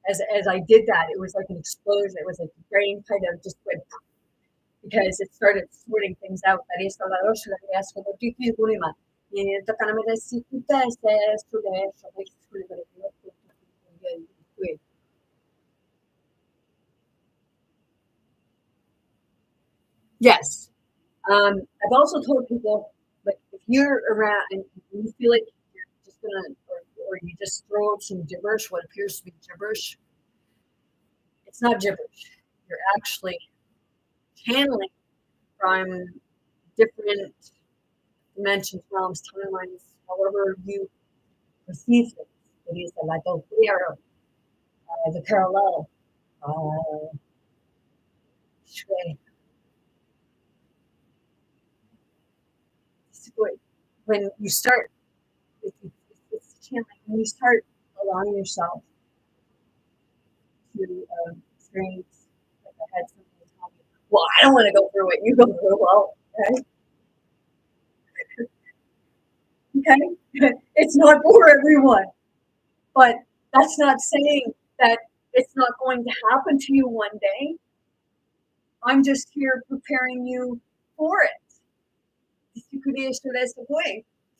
As I did that, it was like an explosion. It was like the brain kind of just went because it started sorting things out. Yes. I've also told people, like, if you're around and you feel like you're just gonna, or you just throw out some gibberish, what appears to be gibberish, it's not gibberish. You're actually channeling from different dimensions, realms, timelines, however you perceive things. It is like a clear, the parallel. Uh, when you start, it's channeling. When you start allowing yourself to experience, like I had somebody tell me, well, I don't want to go through what you go through. Well, okay, it's not for everyone, but that's not saying that it's not going to happen to you one day. I'm just here preparing you for it.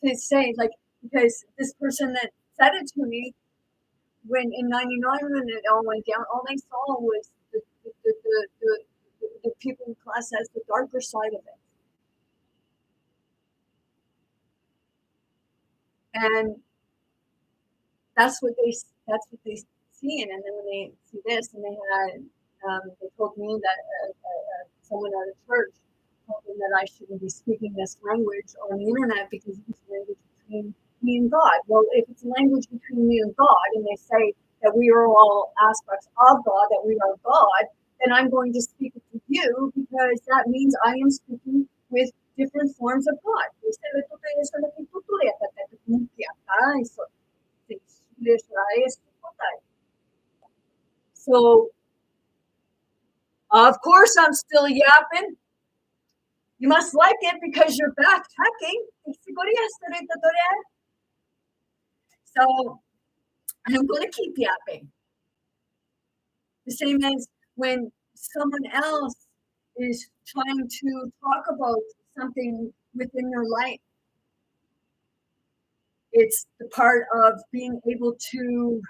To say, like, because this person that said it to me, when in '99, when it all went down, all they saw was the people in class as the darker side of it. And that's what they see. And then when they see this, and they told me that someone at a church told them that I shouldn't be speaking this language on the internet because it's a language between me and God. Well, if it's a language between me and God, and they say that we are all aspects of God, that we are God, then I'm going to speak it to you because that means I am speaking with different forms of God. So, of course, I'm still yapping. You must like it because you're backtracking. So, I'm going to keep yapping. The same as when someone else is trying to talk about something within their life. It's the part of being able to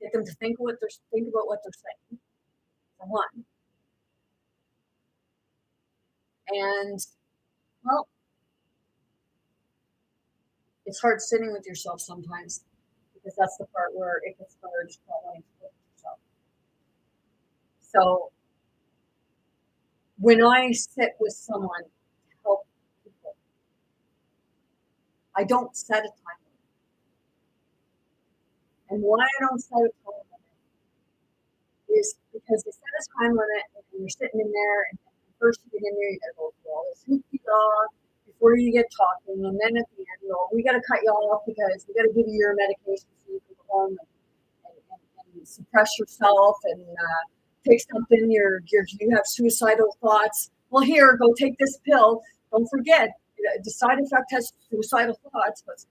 get them to think about what they're saying, for one. And, well, it's hard sitting with yourself sometimes because that's the part where it gets hard not wanting to look at yourself. So when I sit with someone to help people, I don't set a time limit. And why I don't set a time limit is because they set a time limit and you're sitting in there, and first you get in there, you gotta go through all this hoopty before you get talking, and then at the end, we gotta cut you off because we gotta give you your medication so you can go home and suppress yourself and take something. You have suicidal thoughts. Well, here, go take this pill. Don't forget, the side effect has suicidal thoughts, but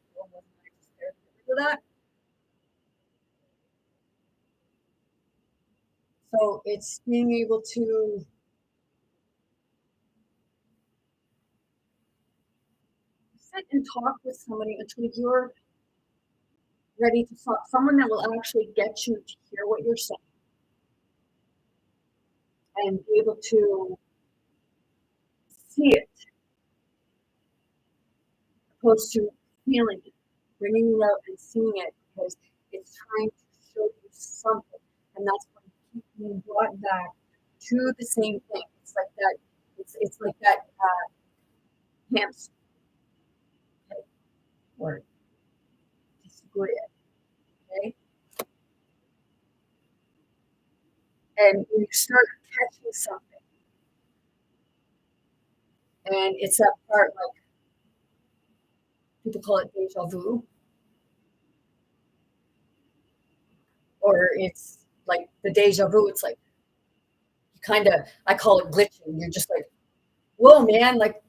for that. So it's being able to sit and talk with somebody until you're ready to talk. Someone that will actually get you to hear what you're saying and be able to see it, opposed to feeling it, bringing it out and seeing it, because it's trying to show you something, and that's when you keep being brought back to the same thing. It's like that. It's like that hamster, okay, or disagree, okay. And when you start catching something, and it's that part, like people call it deja vu, or it's like the deja vu. It's like you kind of, I call it glitching. You're just like, whoa, man, like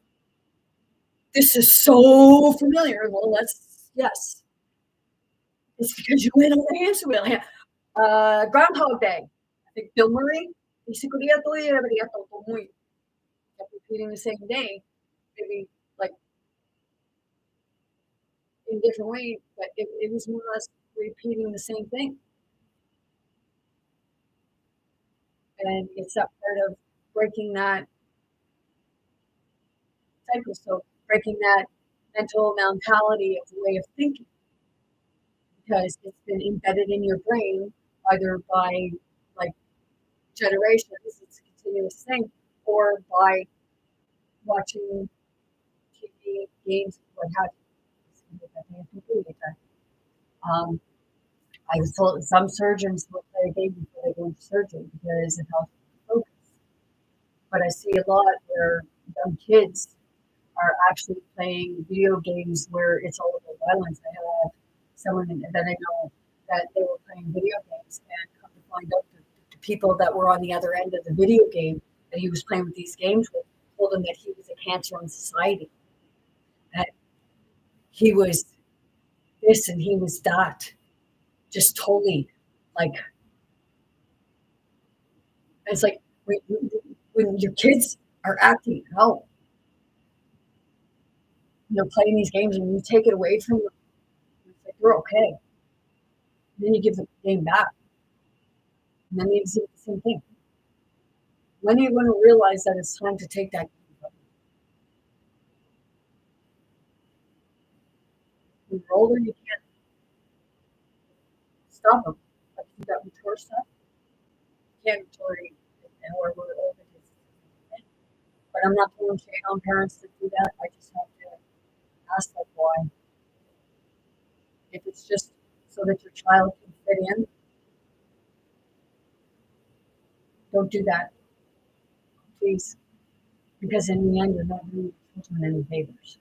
this is so familiar. Well, yes, it's because you went on the hamster wheel. Yeah. Groundhog Day. I think Bill Murray. Basically, kept repeating the same day, maybe like in different ways, but it was more or less repeating the same thing. And it's that part of breaking that cycle. So breaking that mental mentality of the way of thinking, because it's been embedded in your brain either by like generations, it's a continuous thing, or by watching TV, games, what have you. Um, I was told some surgeons will play a game before they go into surgery because it helps focus. But I see a lot where young kids are actually playing video games where it's all about violence. I have someone that I know that they were playing video games, and come to find out the people that were on the other end of the video game that he was playing with these games with told him that he was a cancer on society, that he was this and he was that, just totally like it's like when your kids are acting out, playing these games, and you take it away from them, it's like you're okay. And then you give the game back, and then they do the same thing. When are you going to realize that it's time to take that game from them? When you're older, you can't stop them. Like you got mature stuff, you can't maturity, and we're older. But I'm not throwing shade on parents to do that. I just have to ask, like, why? If it's just so that your child can fit in, don't do that, please. Because in the end, you're not doing your children any favors.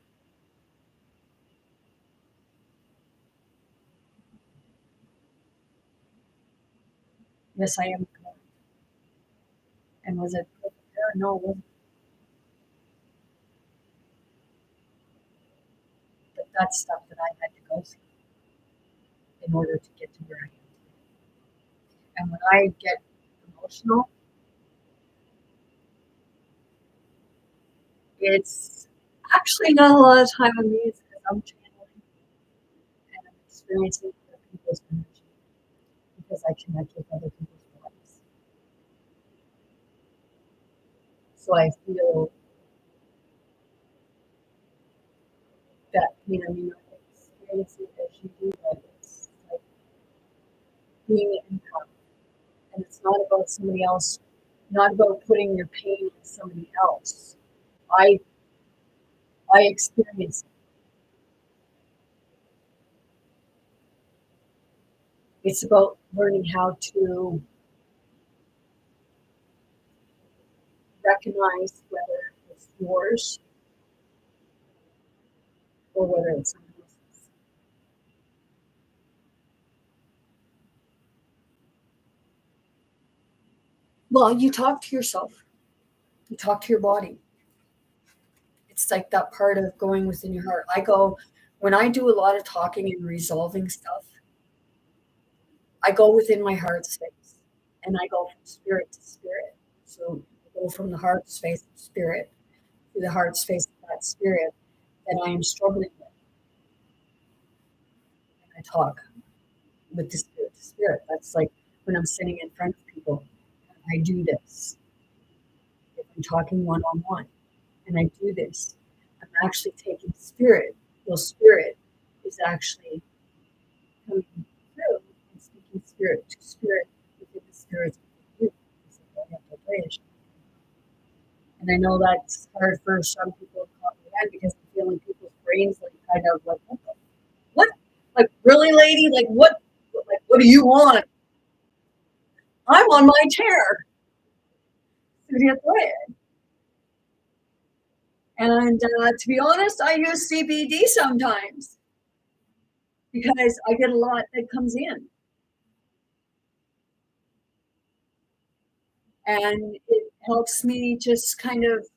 Yes, I am correct. And was it perfect there? No, it wasn't. But that's stuff that I had to go through in order to get to where I am today. And when I get emotional, it's actually not a lot of time on me. It's because I'm channeling and I'm experiencing other people's energy because I connect with other people's bodies. So I feel that, experience it as you do that. It's like being an empath. And it's not about somebody else, not about putting your pain on somebody else. I I experience it. It's about learning how to recognize whether it's yours or whether it's someone else's. Well, you talk to yourself. You talk to your body. It's like that part of going within your heart. When I do a lot of talking and resolving stuff, I go within my heart space and I go from spirit to spirit. So I go from the heart space of spirit to the heart space of that spirit that I am struggling with. And I talk with the spirit to spirit. That's like when I'm sitting in front of people, I do this. If I'm talking one on one and I do this, I'm actually taking spirit. Well, spirit is actually coming through and speaking spirit to spirit within the spirits within you. And I know that's hard for some people to comprehend because I'm feeling people's brains like kind of like, what? Like, really, lady? Like, what do you want? I'm on my chair. And to be honest, I use CBD sometimes because I get a lot that comes in. And it helps me just kind of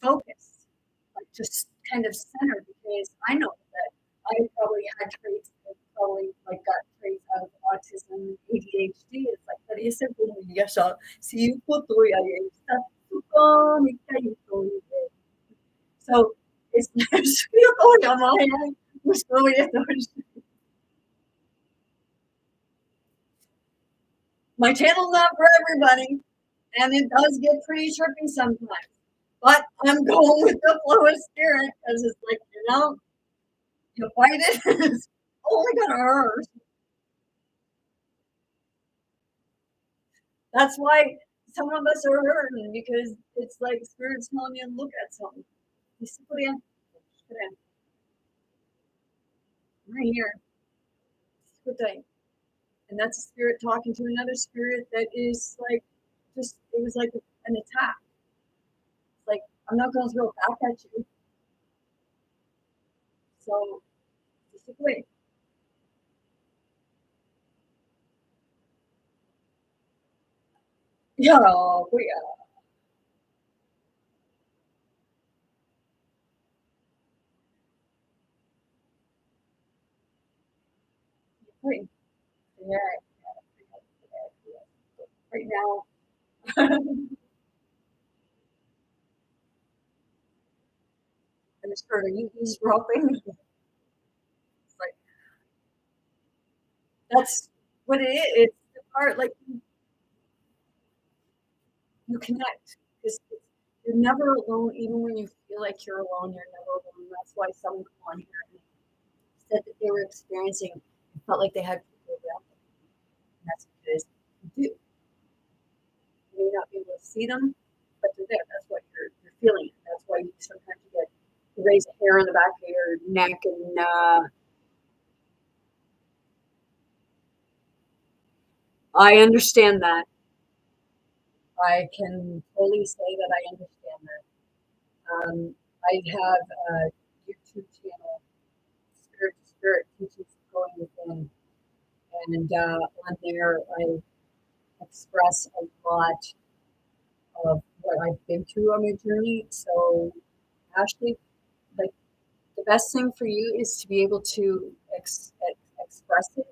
focus, like just kind of center because I know that I probably had traits that probably like got traits of autism, ADHD. It's like, pero ese bumilya siya, si Puto ay sa sukamit kayo to. So it's my channel's not for everybody, and it does get pretty trippy sometimes. But I'm going with the flow of spirit because it's like, you fight it, it's only gonna hurt. That's why some of us are hurting because it's like spirit's telling you to look at something. You see, put in, right here. Good thing. And that's a spirit talking to another spirit that is like it was like an attack. It's like, I'm not gonna throw it back at you. So Stick away. Yeah, oh, yeah. Right. Yeah. Right now. I'm just sort of eavesdropping. It's like that's what it is. It's the part like you connect because you're never alone, even when you feel like you're alone. You're never alone. That's why someone on here said that they were experiencing, it felt like they had people around them. And that's because you do. You may not be able to see them, but they're there. That's what you're feeling. That's why you sometimes you get raise a hair on the back of your neck, and I understand that. I can totally say that I understand that. I have a YouTube channel, Spirit to Spirit Teachings Going Within, and on there I express a lot of what I've been through on my journey. So, Ashley, like the best thing for you is to be able to express it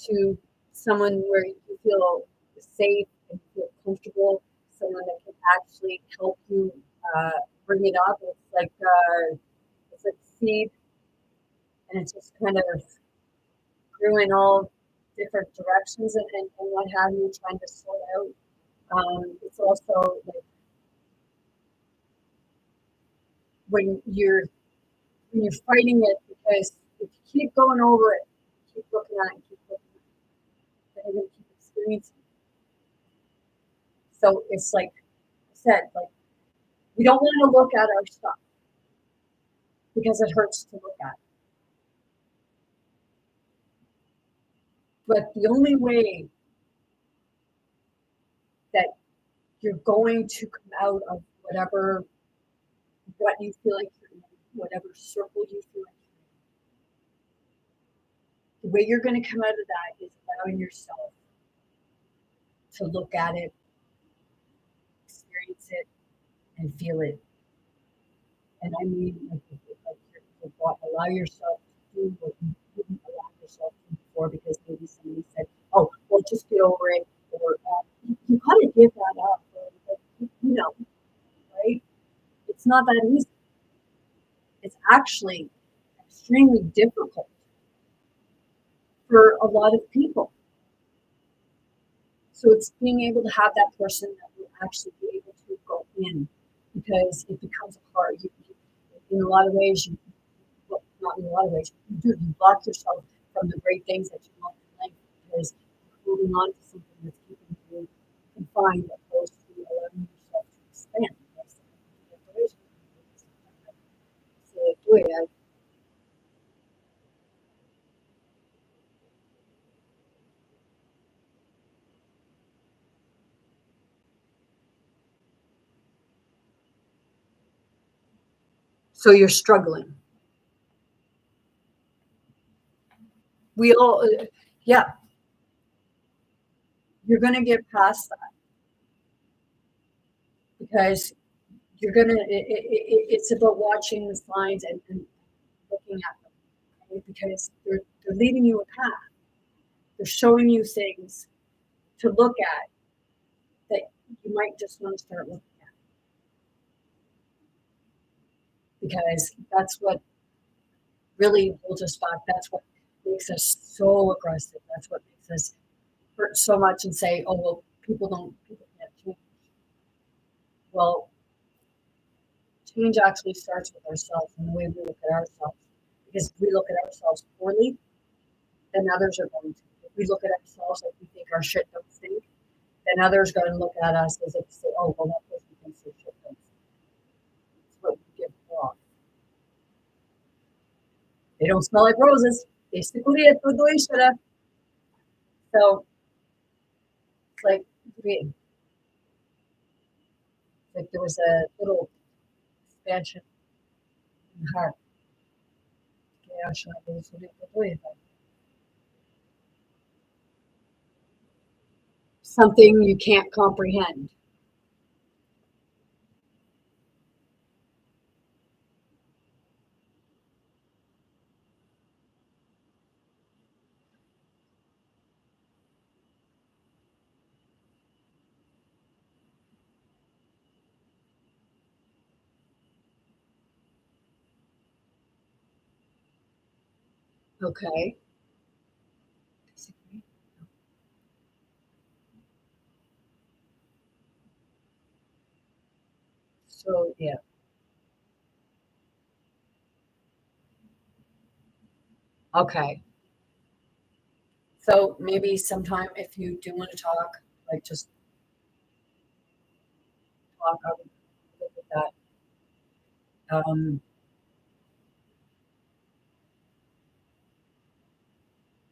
to someone where you feel safe and feel comfortable, someone that can actually help you uh, bring it up. It's like seed, and it's just kind of grew in all different directions and what have you, trying to sort out. It's also like when you're when you're fighting it because if you keep going over it, keep looking at it, keep looking at it, then you're gonna keep experiencing it. So it's like I said, like we don't want to look at our stuff because it hurts to look at. But the only way that you're going to come out of whatever what you feel like you're in, whatever circle you feel like you're in, the way you're going to come out of that is allowing yourself to look at it, experience it, and feel it. And I mean, allow yourself to do what you didn't allow yourself to before because maybe somebody said, "Oh, well, just get over it," or you kind of give that up. Or, you know, right? It's not that easy. It's actually extremely difficult for a lot of people. So it's being able to have that person that will actually be able to go in because it becomes hard. In a lot of ways, well, not in a lot of ways, you block yourself from the great things that you want in life because you're holding on to something that's keeping you confined opposed to allowing yourself to expand. That's the so, so you're struggling. We all, yeah, you're going to get past that because you're going to, it's about watching the signs and looking at them right? Because they're leading you a path. They're showing you things to look at that you might just want to start looking at because that's what really holds us back. That's what makes us so aggressive. That's what makes us hurt so much and say, oh, well, people can't change. Well, change actually starts with ourselves and the way we look at ourselves. Because if we look at ourselves poorly, then others are going to. If we look at ourselves like we think our shit don't stink, then others are going to look at us as if to say, oh, well, that person thinks their shit don't stink. It's what we give off. They don't smell like roses. Basically, it's the way should have. So it's like there was a little expansion in the heart. acha isso de doida. Something you can't comprehend. Okay. So yeah. Okay. So maybe sometime if you do want to talk, like just talk, I would look at that.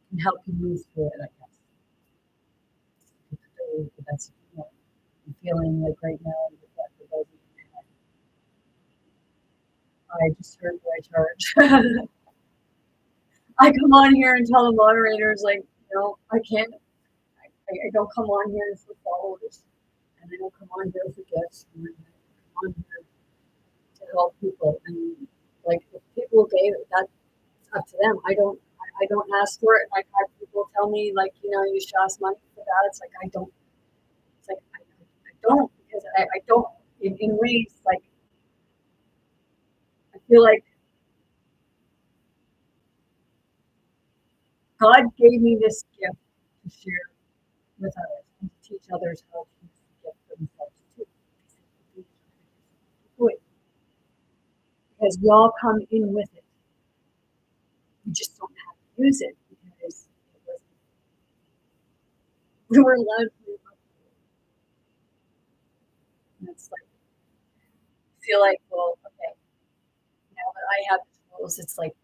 Can help you move through it, I guess. That's what I'm feeling like right now. I just heard who I charge. I come on here and tell the moderators, like, I can't, I don't come on here for followers, and I don't come on here for guests. And I come on here to help people. And like, if people gave it, that's up to them. I don't ask for it. Like, I have people tell me, like, you should ask money for that. It's like, I don't, it's like, I don't, because I don't, in ways, like, I feel like God gave me this gift to share with others and to teach others how to use the gift for themselves too. Do it because we all come in with it. We just don't have to use it because we were allowed to. And it's like, I feel like, well, okay, now that I have the tools, it's like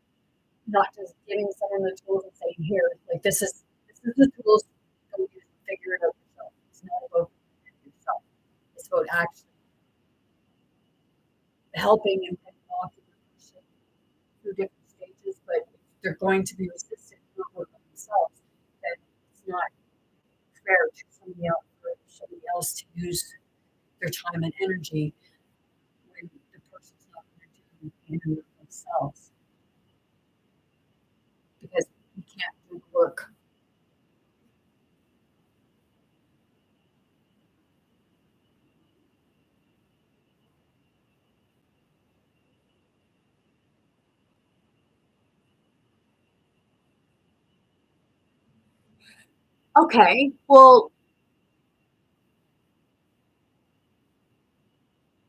not just giving someone the tools and saying, here, like this is the tools, go use and figure it out yourself. It's not about yourself. It's about actually helping and walking the person through different stages, but if they're going to be resistant to work on themselves, then it's not fair to somebody else for somebody else to use their time and energy when the person's not going to do it themselves because we can't do the work. Okay, well,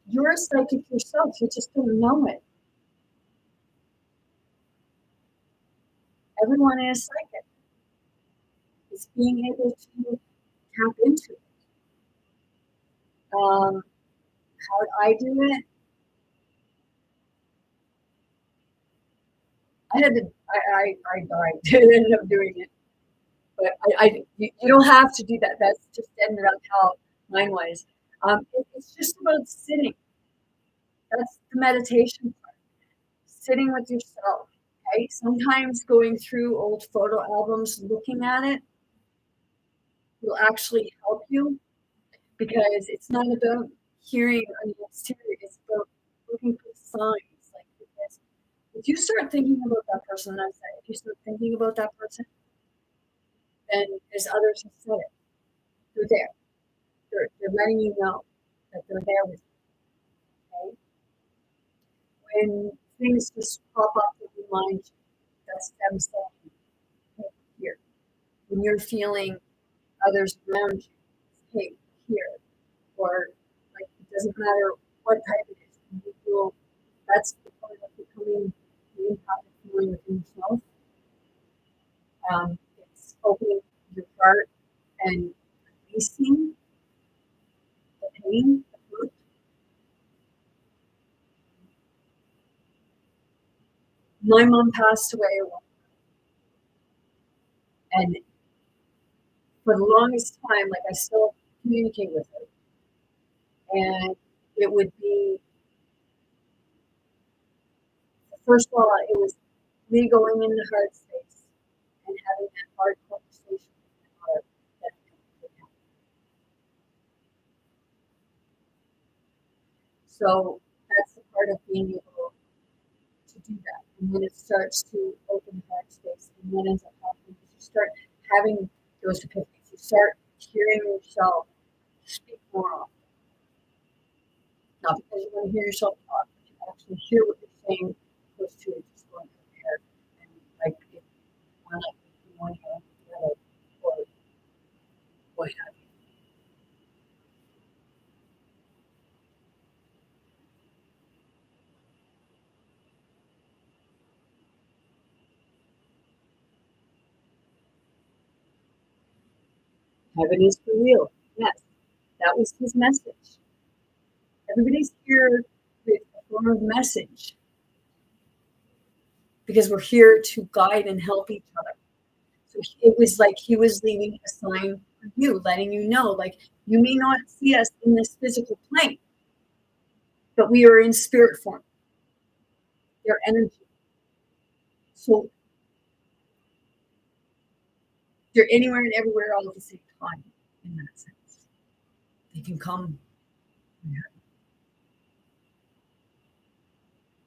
you're a psychic yourself. You just don't know it. Everyone is psychic. It's being able to tap into it. How I do it, I had to, I died. I ended up doing it. But you don't have to do that. That's just ended up how mine was. It's just about sitting. That's the meditation part. Sitting with yourself. Okay. Sometimes going through old photo albums, looking at it, will actually help you because it's not about hearing an exterior. It's about looking for signs. Like because if you start thinking about that person, I say, if you start thinking about that person, then there's others who said it. They're there. They're letting you know that they're there with you. Okay? When things just pop up that remind you, that's them saying, hey, here. When you're feeling others around you, hey, here. Or like it doesn't matter what type it is. When you feel that's the part of becoming the impact of feeling within yourself. It's opening your heart and releasing the pain, the hurt. My mom passed away, and for the longest time, like I still communicate with her, and it would be first of all, it was me going in the heart space and having that hard conversation with my heart that I don't have. So that's the part of being able to do that. And then it starts to open the heart space. And what ends up happening is you start having those epiphanies. You start hearing yourself speak more often. Not because you want to hear yourself talk, but you actually hear what you're saying, opposed to just going prepared. And like if one ear, the other, or what have you. Heaven is for real. Yes, that was his message. Everybody's here with a form of message because we're here to guide and help each other. So it was like he was leaving a sign for you, letting you know, like, you may not see us in this physical plane, but we are in spirit form. They're energy. So they're anywhere and everywhere all at the same time in that sense. They can come.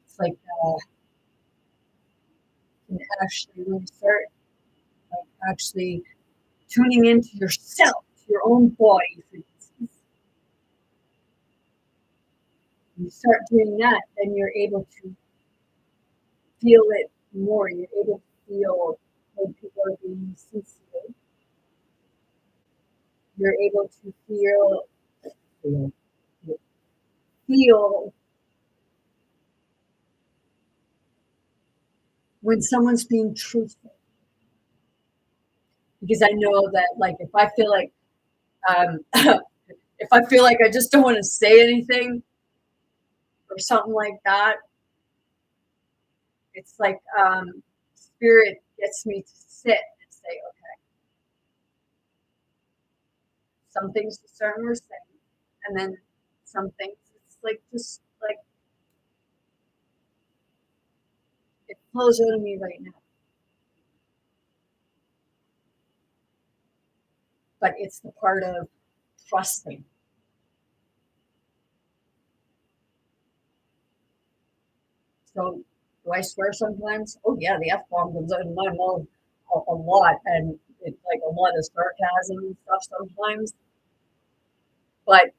It's like you can actually really start like actually tuning into yourself, your own body, for instance. When you start doing that, then you're able to feel it more. You're able to feel when people are being sincere. You're able to feel when someone's being truthful. Because I know that, like, if I feel like if I feel like I just don't want to say anything or something like that, it's like spirit gets me to sit and say, okay, some things to start we're saying, and then some things it's like just like it flows out of me right now. But it's the part of trusting. So do I swear sometimes? Oh yeah, the F bomb comes out in my mouth a lot, and it's like a lot of sarcasm and stuff sometimes. But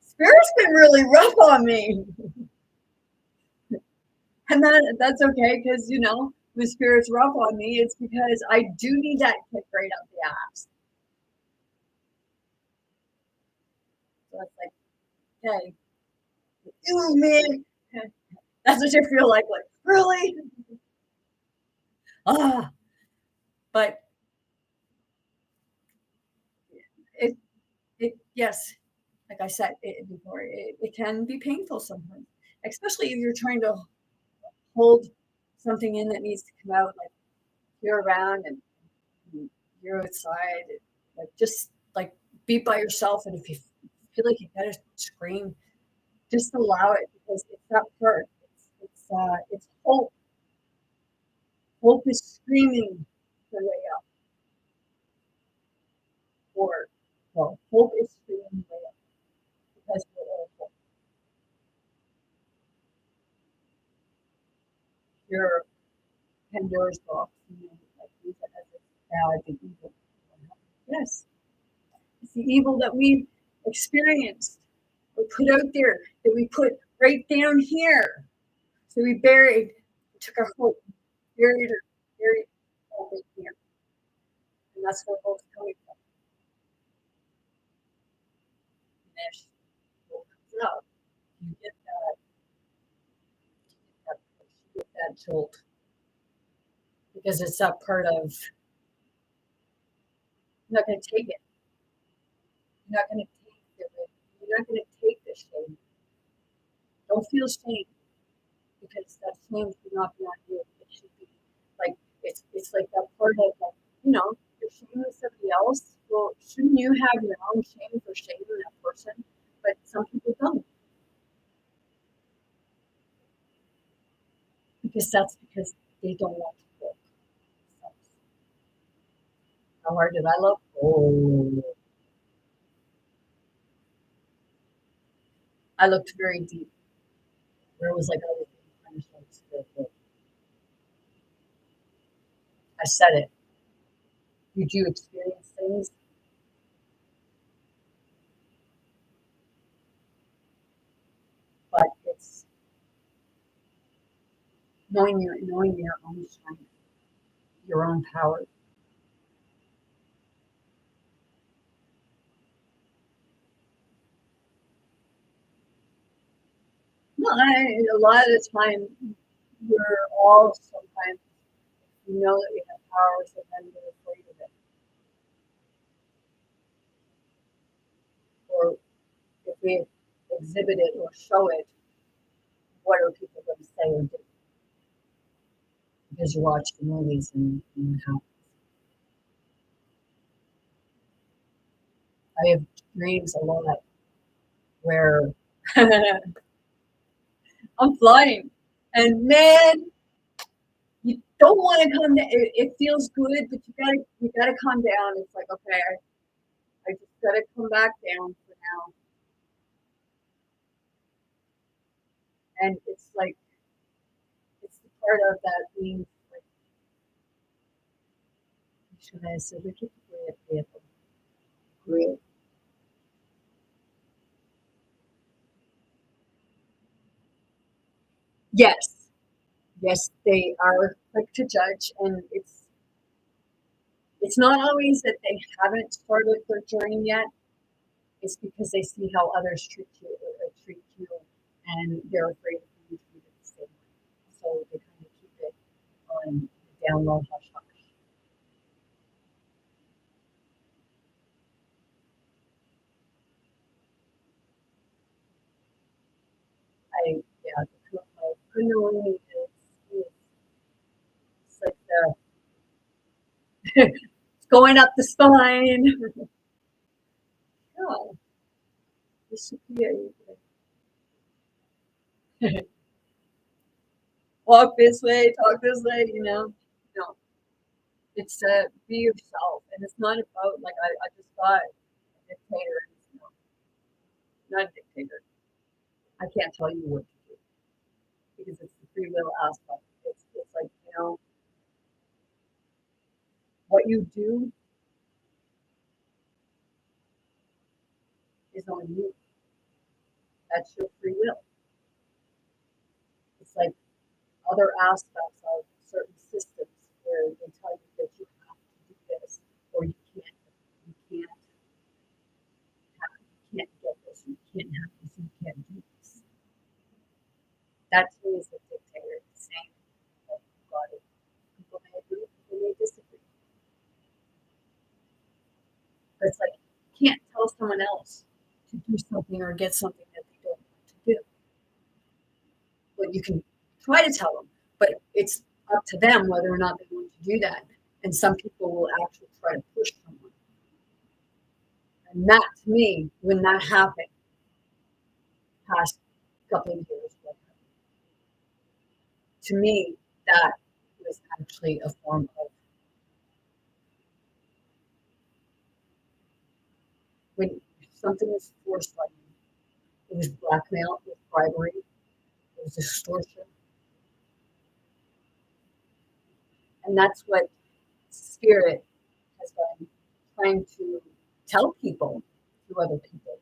spirit's been really rough on me, and that's okay because when spirit's rough on me, it's because I do need that kick right up the ass. So it's like, okay, ooh man, that's what you feel like really? Ah, but it yes, like I said before, it can be painful sometimes, especially if you're trying to hold something in that needs to come out. Like you're around and you're outside, like just like be by yourself, and if you feel like you gotta scream, just allow it because it's that part. It's hope. Hope is screaming the way up, or well, hope is screaming the way up because we're all hope. Your Pandora's box, like use it as a bad, the evil. Yes, it's the evil that we experienced, we put out there, that we put right down here. So we buried, took our hope, buried hope in here. And that's where hope's coming from. And as hope comes out, you get that jolt. Because it's that part of, you're not going to take it. You're not going to take it. You're not going to take the shame. Don't feel shame because that shame should not be on you. It should be like it's like that part of like you're shaming somebody else. Well, shouldn't you have your own shame for shaming that person? But some people don't. because they don't want to look. How hard did I look? Oh, I looked very deep. Where it was like I was being punished, like spiritual. I said it. Did you experience things? But it's knowing your own strength, your own power. No, a lot of the time we're all sometimes we know that we have powers and then we're afraid of it. Or if we exhibit it or show it, what are people going to say or do? Because you watch the movies and how I have dreams a lot where I'm flying and man, you don't want to come down. It feels good, but you gotta calm down. It's like okay, I just gotta come back down for now. And it's like it's the part of that being like should I say we keep great. Yes. Yes, they are quick to judge and it's not always that they haven't started their journey yet. It's because they see how others treat you and they're afraid of being treated the same way. So they kind of keep it on the down low hush hush. Yeah, the Kundalini is it's like the it's going up the spine. Oh, this should be a walk this way, talk this way, you know. No, it's to be yourself, and it's not about like I just thought a dictator. No, not a dictator. I can't tell you what to do because it's the free will aspect. It's like what you do is on you. That's your free will. It's like other aspects of certain systems where they tell you that you have to do this or you can't get this, you can't have this, you can't do this. That to me is the dictator saying that you've got it. People may agree, people may disagree. But it's like you can't tell someone else to do something or get something that they don't want to do. But you can try to tell them, but it's up to them whether or not they want to do that. And some people will actually try to push someone. And that to me, when that happened, past couple of years, to me, that was actually a form of when something was forced on you. It was blackmail, it was bribery, it was extortion. And that's what spirit has been trying to tell people to other people.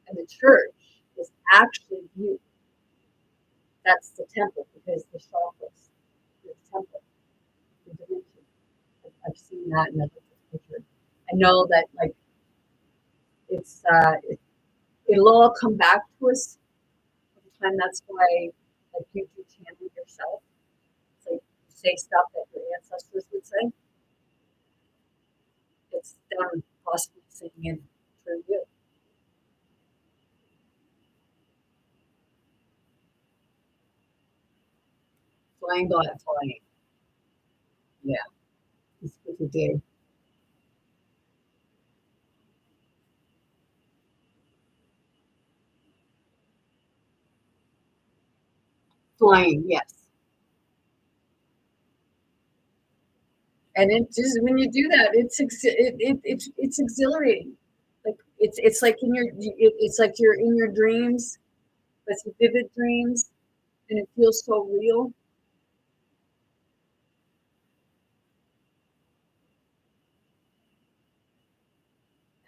And the church is actually you. That's the temple because the chakras, the temple, the dimension. I've seen that in other pictures. I know that like it's it'll all come back to us over time. That's why like you do channeling yourself. It's like you say stuff that your ancestors would say. It's them possibly saying it through you. Flying God, flying. Yeah, it's what you did. Flying, yes. And it just when you do that, it's exhilarating. Like it's like it's like you're in your dreams, but it's vivid dreams, and it feels so real.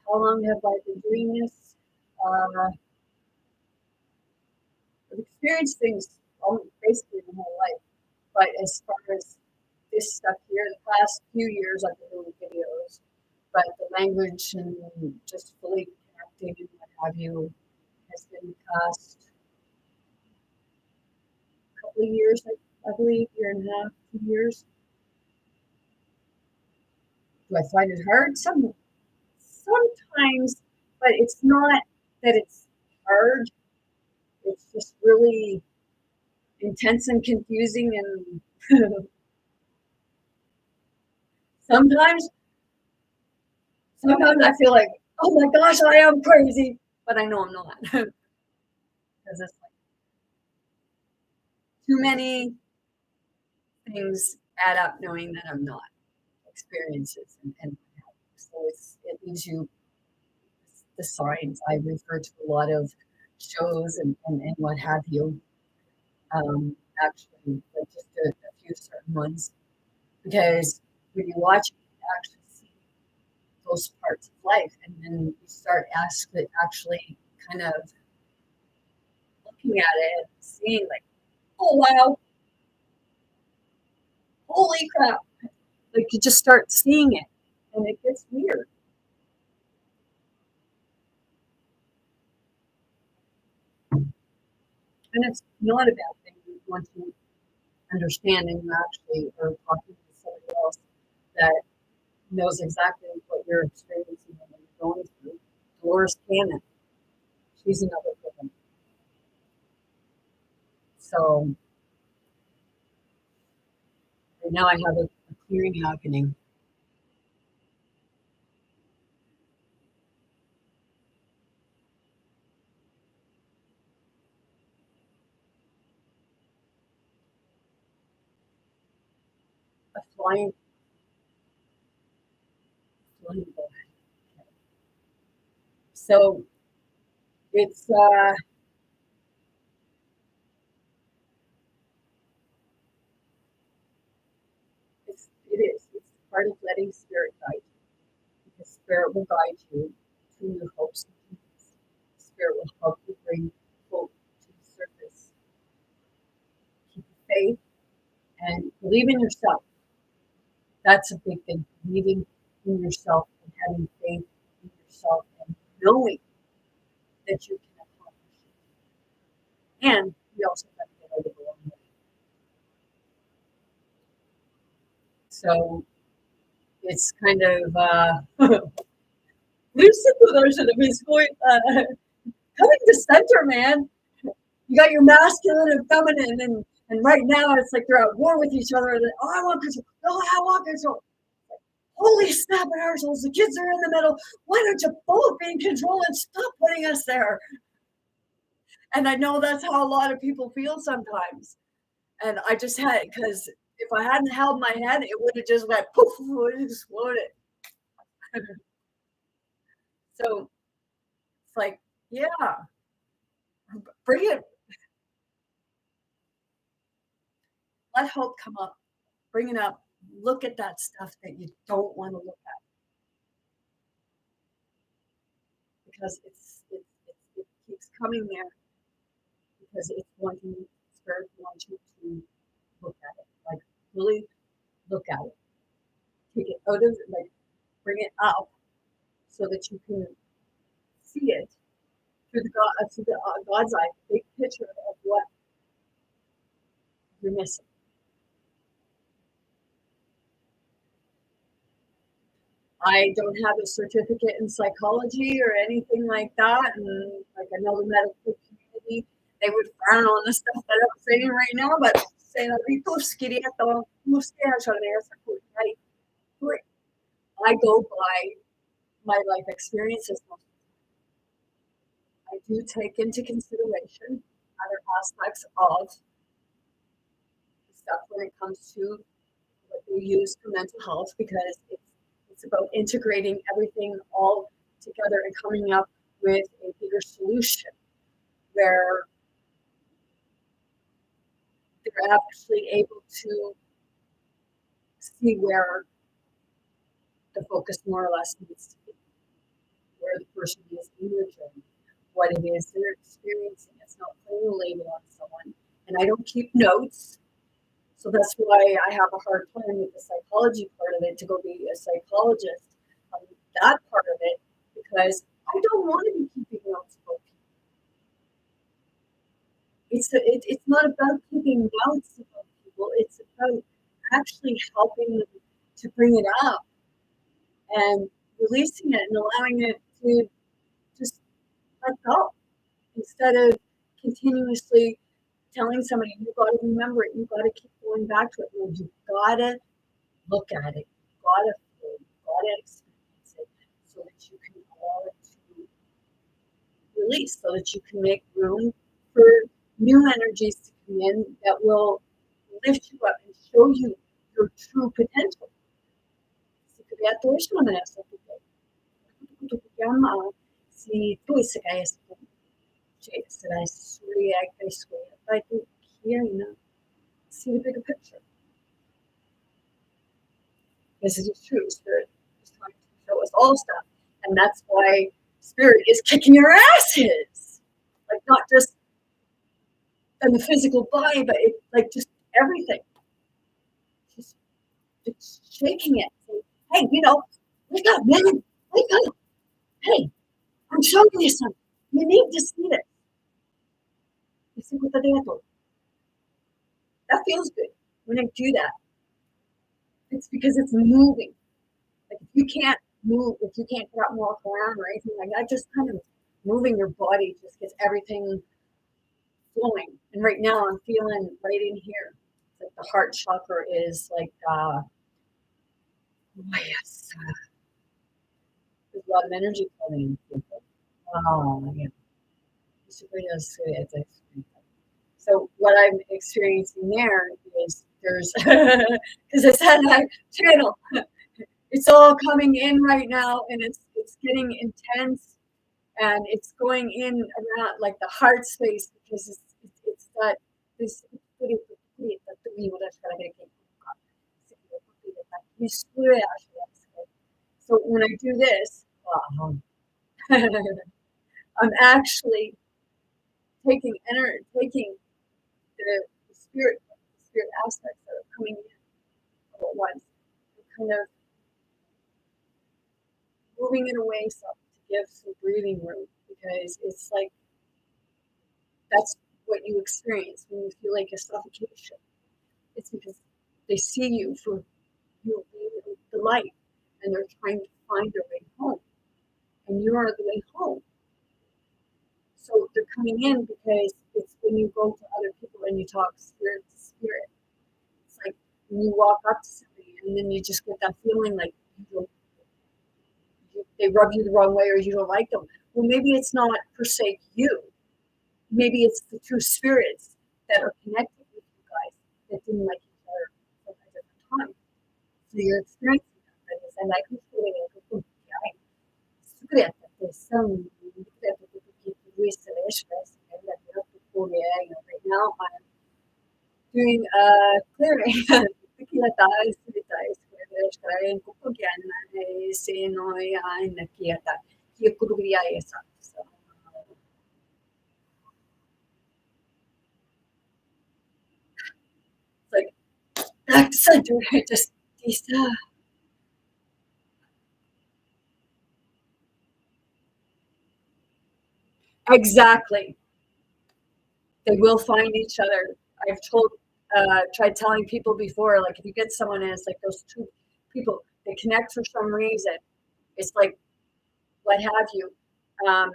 How long have I been doing this? Uh, I've experienced things basically my whole life. But as far as this stuff here, the past few years I've been doing videos, but the language and just fully connecting and what have you has been the past couple of years, I believe, year and a half, 2 years. Do I find it hard? Sometimes, but it's not that it's hard. It's just really intense and confusing, and sometimes, sometimes I feel like, oh my gosh, I am crazy, but I know I'm not because it's like too many things add up knowing that I'm not experiences and so it leaves you the signs. I refer to a lot of shows and what have you. Actually, like just a few certain ones because when you watch it, you actually see those parts of life, and then you start actually kind of looking at it and seeing like, oh wow, holy crap! Like you just start seeing it, and it gets weird. And it's not a bad thing once you understand and you actually are talking to somebody else that knows exactly what you're experiencing and what you're going through. Dolores Cannon, she's another good one. So right now I have a clearing happening. A flying boy. So it's it is. It's part of letting spirit guide you. Because spirit will guide you to your hopes and dreams. Spirit will help you bring hope to the surface. Keep faith and believe in yourself. That's a big thing. Believing in yourself and having faith in yourself and knowing that you can accomplish it. And we also have to get out of the wrong way. So it's kind of lucid version of his point. Coming to center, man. You got your masculine and feminine, and right now it's like they're at war with each other. And, oh, I want control. No, I want control. Holy snap and ourselves. The kids are in the middle. Why don't you both be in control and stop putting us there? And I know that's how a lot of people feel sometimes. And I just had because if I hadn't held my head, it would have just went poof, it would have exploded. So it's like, yeah, bring it, let hope come up, bring it up, look at that stuff that you don't want to look at because it keeps coming there because it's wanting spirit wants you to look at it, like really look at it, take it out of it, like bring it up so that you can see it through the God's eye, big picture of what you're missing. I don't have a certificate in psychology or anything like that, and like I know the medical community, they would frown on the stuff that I'm saying right now, but say that I go by my life experiences. I do take into consideration other aspects of stuff when it comes to we use for mental health because it's about integrating everything all together and coming up with a bigger solution where they're actually able to see where the focus more or less needs to be, where the person is in their journey, what it is they're experiencing. It's not putting a label on someone. And I don't keep notes. So that's why I have a hard time with the psychology part of it, to go be a psychologist on that part of it, because I don't want to be keeping notes about people. It's not about keeping notes about people. It's about actually helping them to bring it up and releasing it and allowing it to just let go, instead of continuously telling somebody, you got to remember it, you got to keep going back to it. No, you got to look at it, you got to feel it, you got to experience it, so that you can allow it to release, so that you can make room for new energies to come in that will lift you up and show you your true potential. Si tu see the bigger picture. This is true. Spirit is trying to show us all stuff. And that's why Spirit is kicking your asses. Like, not just in the physical body, but like just everything. Just it's shaking it. Saying, hey, wake up, man. Wake up. Hey, I'm showing you something. You need to see this. You see what the that feels good when I do that. It's because it's moving. Like, if you can't move, if you can't get up and walk around or anything like that, just kind of moving your body just gets everything flowing. And right now I'm feeling right in here. Like the heart chakra is like, oh yes, there's a lot of energy flowing in people. Oh yeah. So what I'm experiencing there is there's because I said that channel. It's all coming in right now, and it's getting intense, and it's going in around like the heart space, because it's that this. So when I do this, I'm actually taking the spirit aspects that are coming in all at once, and kind of moving it away some to give some breathing room, because it's like that's what you experience when you feel like a suffocation. It's because they see you for you being the light, and they're trying to find their way home, and you are the way home. So they're coming in because it's when you go to other people and you talk spirit to spirit. It's like when you walk up to somebody and then you just get that feeling like they rub you the wrong way or you don't like them. Well, maybe it's not per se you. Maybe it's the two spirits that are connected with you guys that didn't like each other at a different time. So you're experiencing that. And I can feel it. Right now I'm doing clearing. So, like back to center, just exactly. They will find each other. I've tried telling people before, like if you get someone and it's like those two people, they connect for some reason. It's like what have you. Um,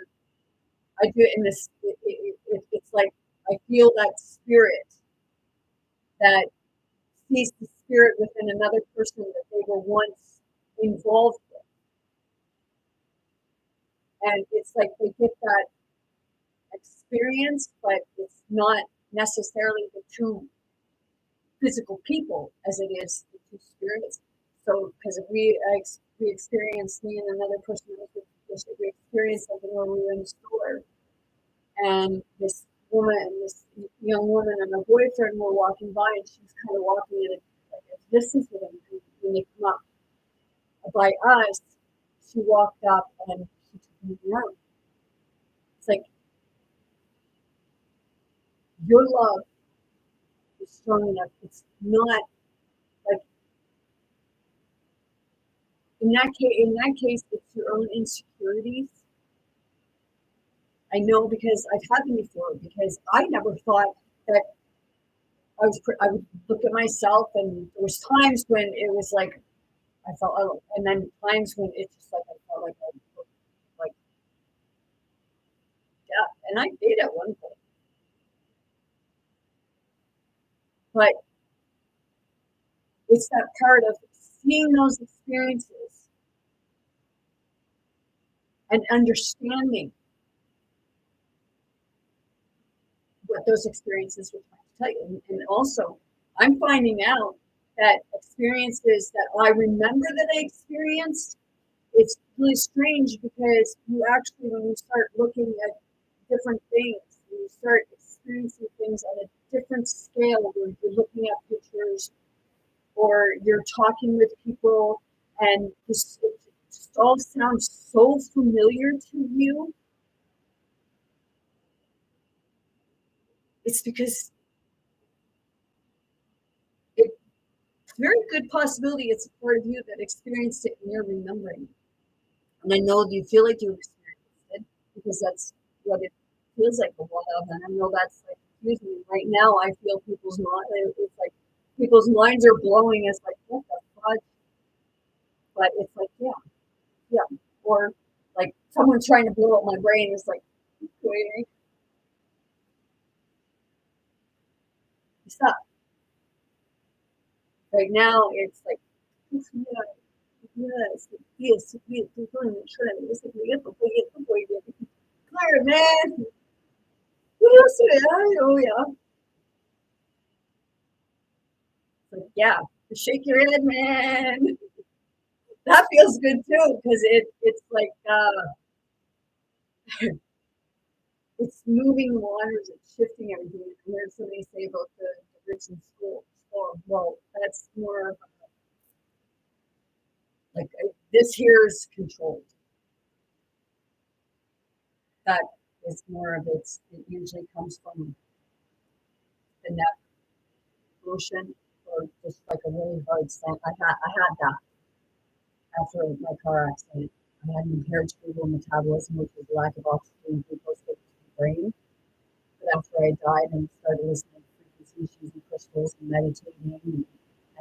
I do it in this. It's like I feel that spirit that sees the spirit within another person that they were once involved with, and it's like they get that experience, but it's not necessarily the two physical people as it is the two spirits. So, because we experienced, me and another person that was with us, we experienced something where we were in the store, and this young woman and her boyfriend were walking by, and she was kind of walking at a distance with them. And when they come up by us, she walked up and she took me around. It's like, your love is strong enough. It's not like, in that case, it's your own insecurities. I know, because I've had them before. Because I never thought that I would look at myself, and there was times when it was like I felt, oh, and then times when it's just like I felt like I looked like death, and I did at one point. But it's that part of seeing those experiences and understanding what those experiences were trying to tell you. And also, I'm finding out that experiences that I remember that I experienced, it's really strange, because you actually, when you start looking at different things, you start experiencing things on a different scale, where you're looking at pictures or you're talking with people, and this it just all sounds so familiar to you. It's because it's a very good possibility it's a part of you that experienced it and you're remembering. And I know you feel like you experienced it, because that's what it feels like a lot of. And I know that's like confusing me. Right now, I feel people's minds, it's like people's minds are blowing. It's like, what the fuck? But it's like, yeah, yeah. Or like someone trying to blow up my brain is like, wait, stop. Right now, it's like, yes, yes, yes, clear, man. Yes, oh yeah. Like, yeah, shake your head, man. That feels good too, because it's like it's moving waters, it's shifting everything. I heard somebody say about the rich in school. Oh, well, that's more of like this here is controlled. That is more of it's. It usually comes from the net motion, or just like a really hard sand. I had that after my car accident. I had impaired cerebral metabolism, which was lack of oxygen and glucose to the brain. But after I died and started listening to frequencies, using crystals and meditating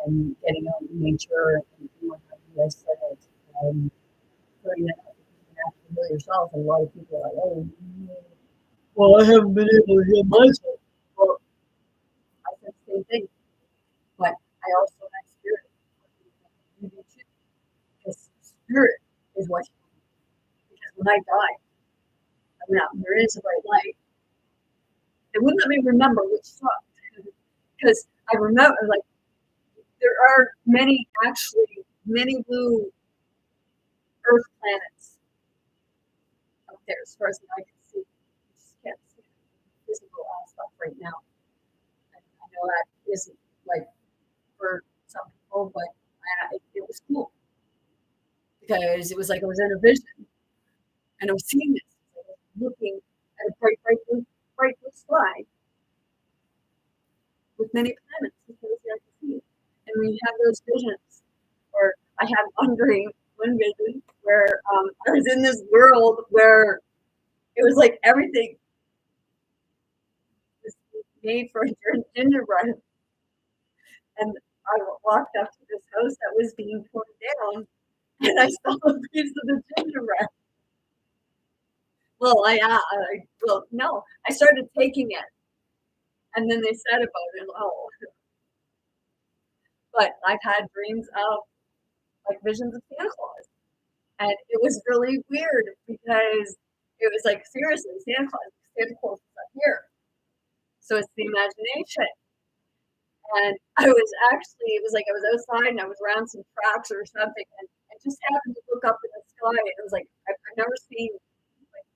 and getting out in nature and what have you, I started putting that out, because you have to heal yourself. And a lot of people are like, oh, well, I haven't been able to heal myself. Well, I said the same thing, but I also had spirit. You do too, because spirit is what. Because when I died, I went out and there is a bright light. It wouldn't let me remember which sucked, because I remember, like, there are many blue Earth planets up there, as far as the eye can see. You just can't see the physical aspect right now. And I know that isn't like for some people, but it was cool, because it was like I was in a vision and I was seeing this. I was looking at a bright blue sky with many planets, because I could see it. And when you have those visions, or I had one vision where I was in this world where it was like everything was made for gingerbread. And I walked up to this house that was being torn down, and I saw a piece of the gingerbread. Well, well, no, I started taking it, and then they said about it, oh, but I've had dreams of like visions of Santa Claus, and it was really weird, because it was like, seriously, Santa Claus is up here, so it's the imagination. And I was actually, it was like I was outside and I was around some tracks or something, and I just happened to look up in the sky, and it was like I've never seen like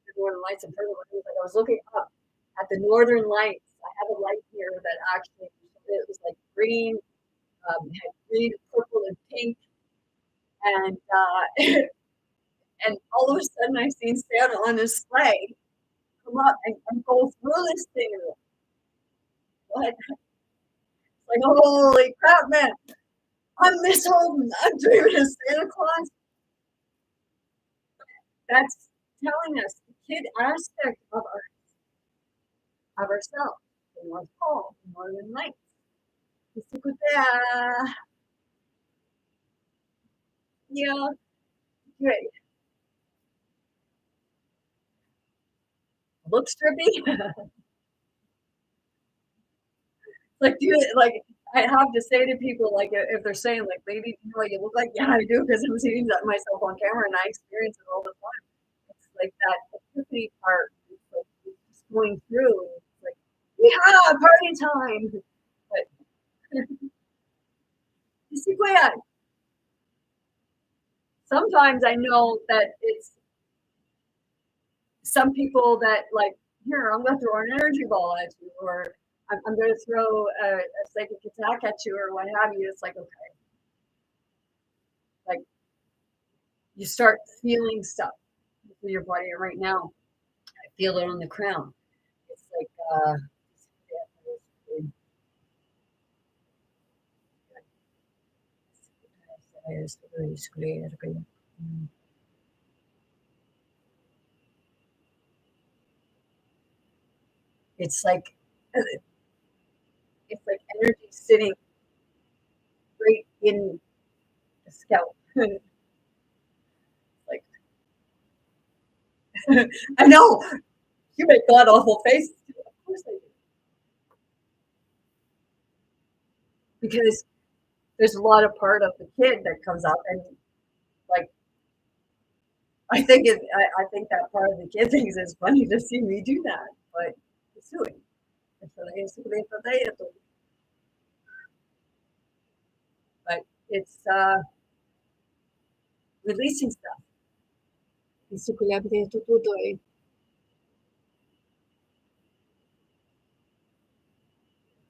the Northern Lights in person. It was like I was looking up at the Northern Lights. I have a light here that actually it was like green, had green, purple, and pink, and and all of a sudden I seen Santa on his sleigh come up and go through this thing. What? Like, holy crap, man! I'm this old and I'm dreaming of Santa Claus. That's telling us the kid aspect of ourselves. The North Pole, the Northern Lights. Yeah, great. Looks trippy. Like, do it like I have to say to people, like, if they're saying, like, "Lady, you know what you look like?" Yeah, I do because I'm seeing that myself on camera and I experience it all the time. It's like that epiphany part. It's like just going through. And it's like, yeah, party time. But you see, sometimes I know that it's some people that like, here, I'm going to throw an energy ball at you, or I'm going to throw a psychic attack at you, or what have you. It's like, okay, like you start feeling stuff through your body. And right now, I feel it on the crown. It's like, it's like, it's like energy sitting right in the scalp. Like, I know you make god awful faces. Of course I do. Because there's a lot of part of the kid that comes up, and like I think that part of the kid thinks it's funny to see me do that, but it's doing. But it's releasing stuff.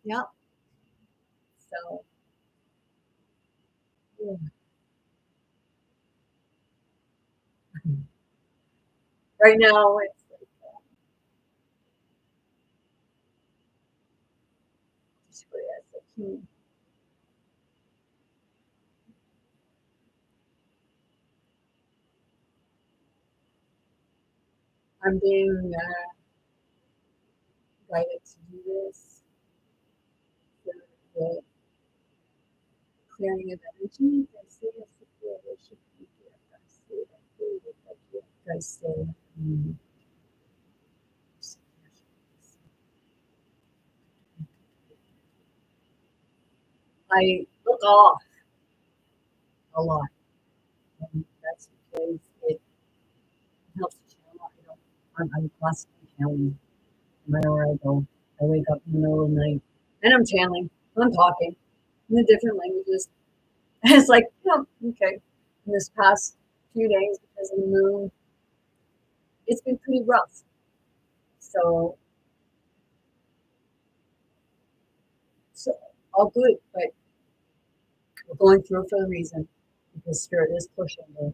Yeah. So yeah. Right now it's like, I'm being guided to do this for the clearing of energy. I say, I look off a lot. And that's because it helps to channel. I'm constantly channeling no matter where I go. I wake up in the middle of the night and I'm channeling. I'm talking in the different languages. It's like, oh, okay. In this past few days, because of the moon, it's been pretty rough. So, so all good, but we're going through for a reason because spirit is pushing me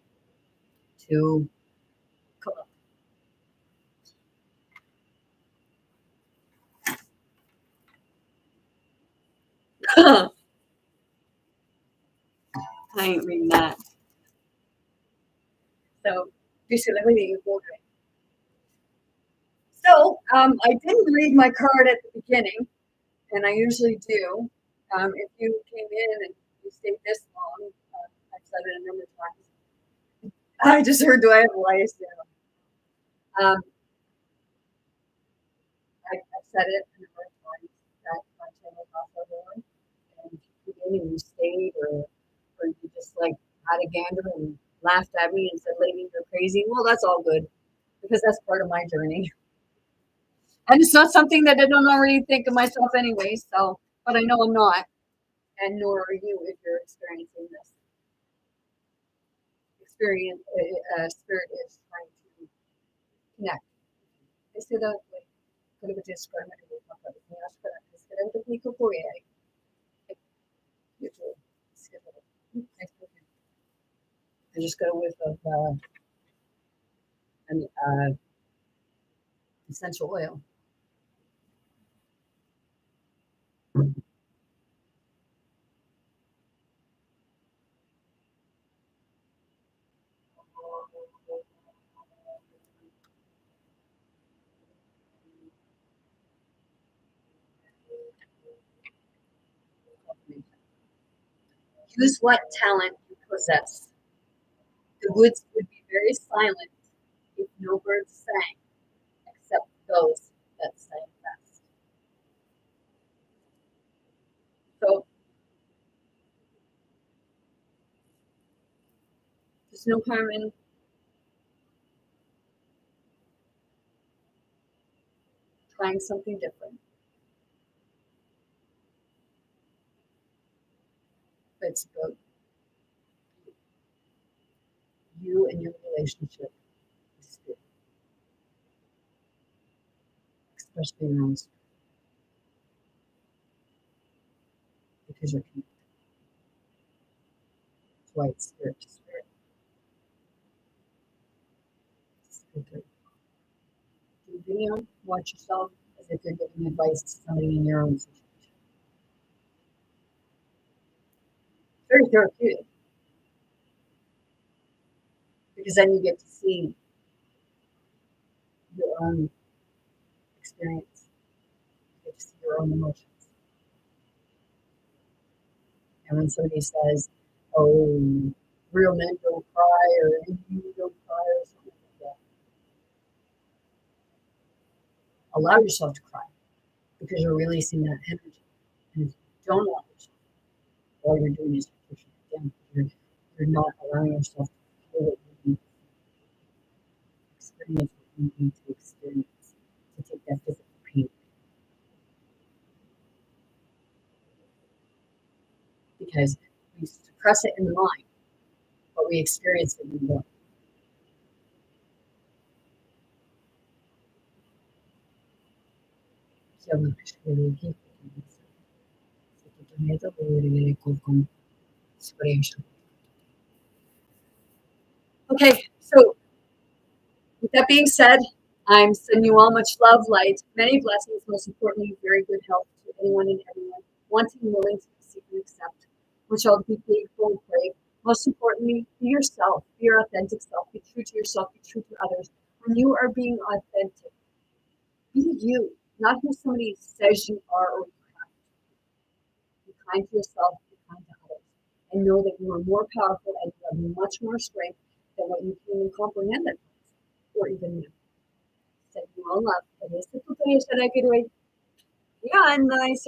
to come up. I ain't reading that. So, I didn't read my card at the beginning, and I usually do. If you came in and you stayed this long, I've said it a number of times. I just heard, do I have a license? Um, I've said it a number of times that my channel is also on. And if you came in and you stayed, or you just like had a gander and laughed at me and said, "Lady, you're crazy." Well, that's all good because that's part of my journey. And it's not something that I don't already think of myself anyway, so, but I know I'm not, and nor are you if you're experiencing this. Spirit is trying to connect. I say that like, kind of a disclaimer. I just got a whiff of an essential oil. Use what talent you possess. The woods would be very silent if no birds sang, except those that sang best. So there's no harm in trying something different. But it's about you and your relationship with spirit, especially your own spirit, because you're connected. That's why it's spirit to spirit. Spirit. Do a video, watch yourself as if you're giving advice to somebody in your own situation. Very therapeutic because then you get to see your own experience, you get to see your own emotions. And when somebody says, "Oh, real men don't cry," or "you don't cry," or something like that, allow yourself to cry because you're releasing that energy. And if you don't allow yourself, all you're doing is pushing it down. You're not allowing yourself to feel what you need to experience, what you need to experience, to take that physical pain. Because we suppress it in the mind, but we experience it in the body. Siamo psicologi, sottolineo con inspiration. Okay, so with that being said, I'm sending you all much love, light, many blessings, most importantly, very good health to anyone and everyone, wanting and willing to receive and accept, which all be faithful and brave. Most importantly, be yourself, be your authentic self, be true to yourself, be true to others. When you are being authentic, be you, not who somebody says you are or you have to. Be kind to yourself, be kind to others, and know that you are more powerful and you have much more strength than what you can even comprehend at times, or even know. Send you all love. Adesso tutto riesce a reggere. Yeah, and nice.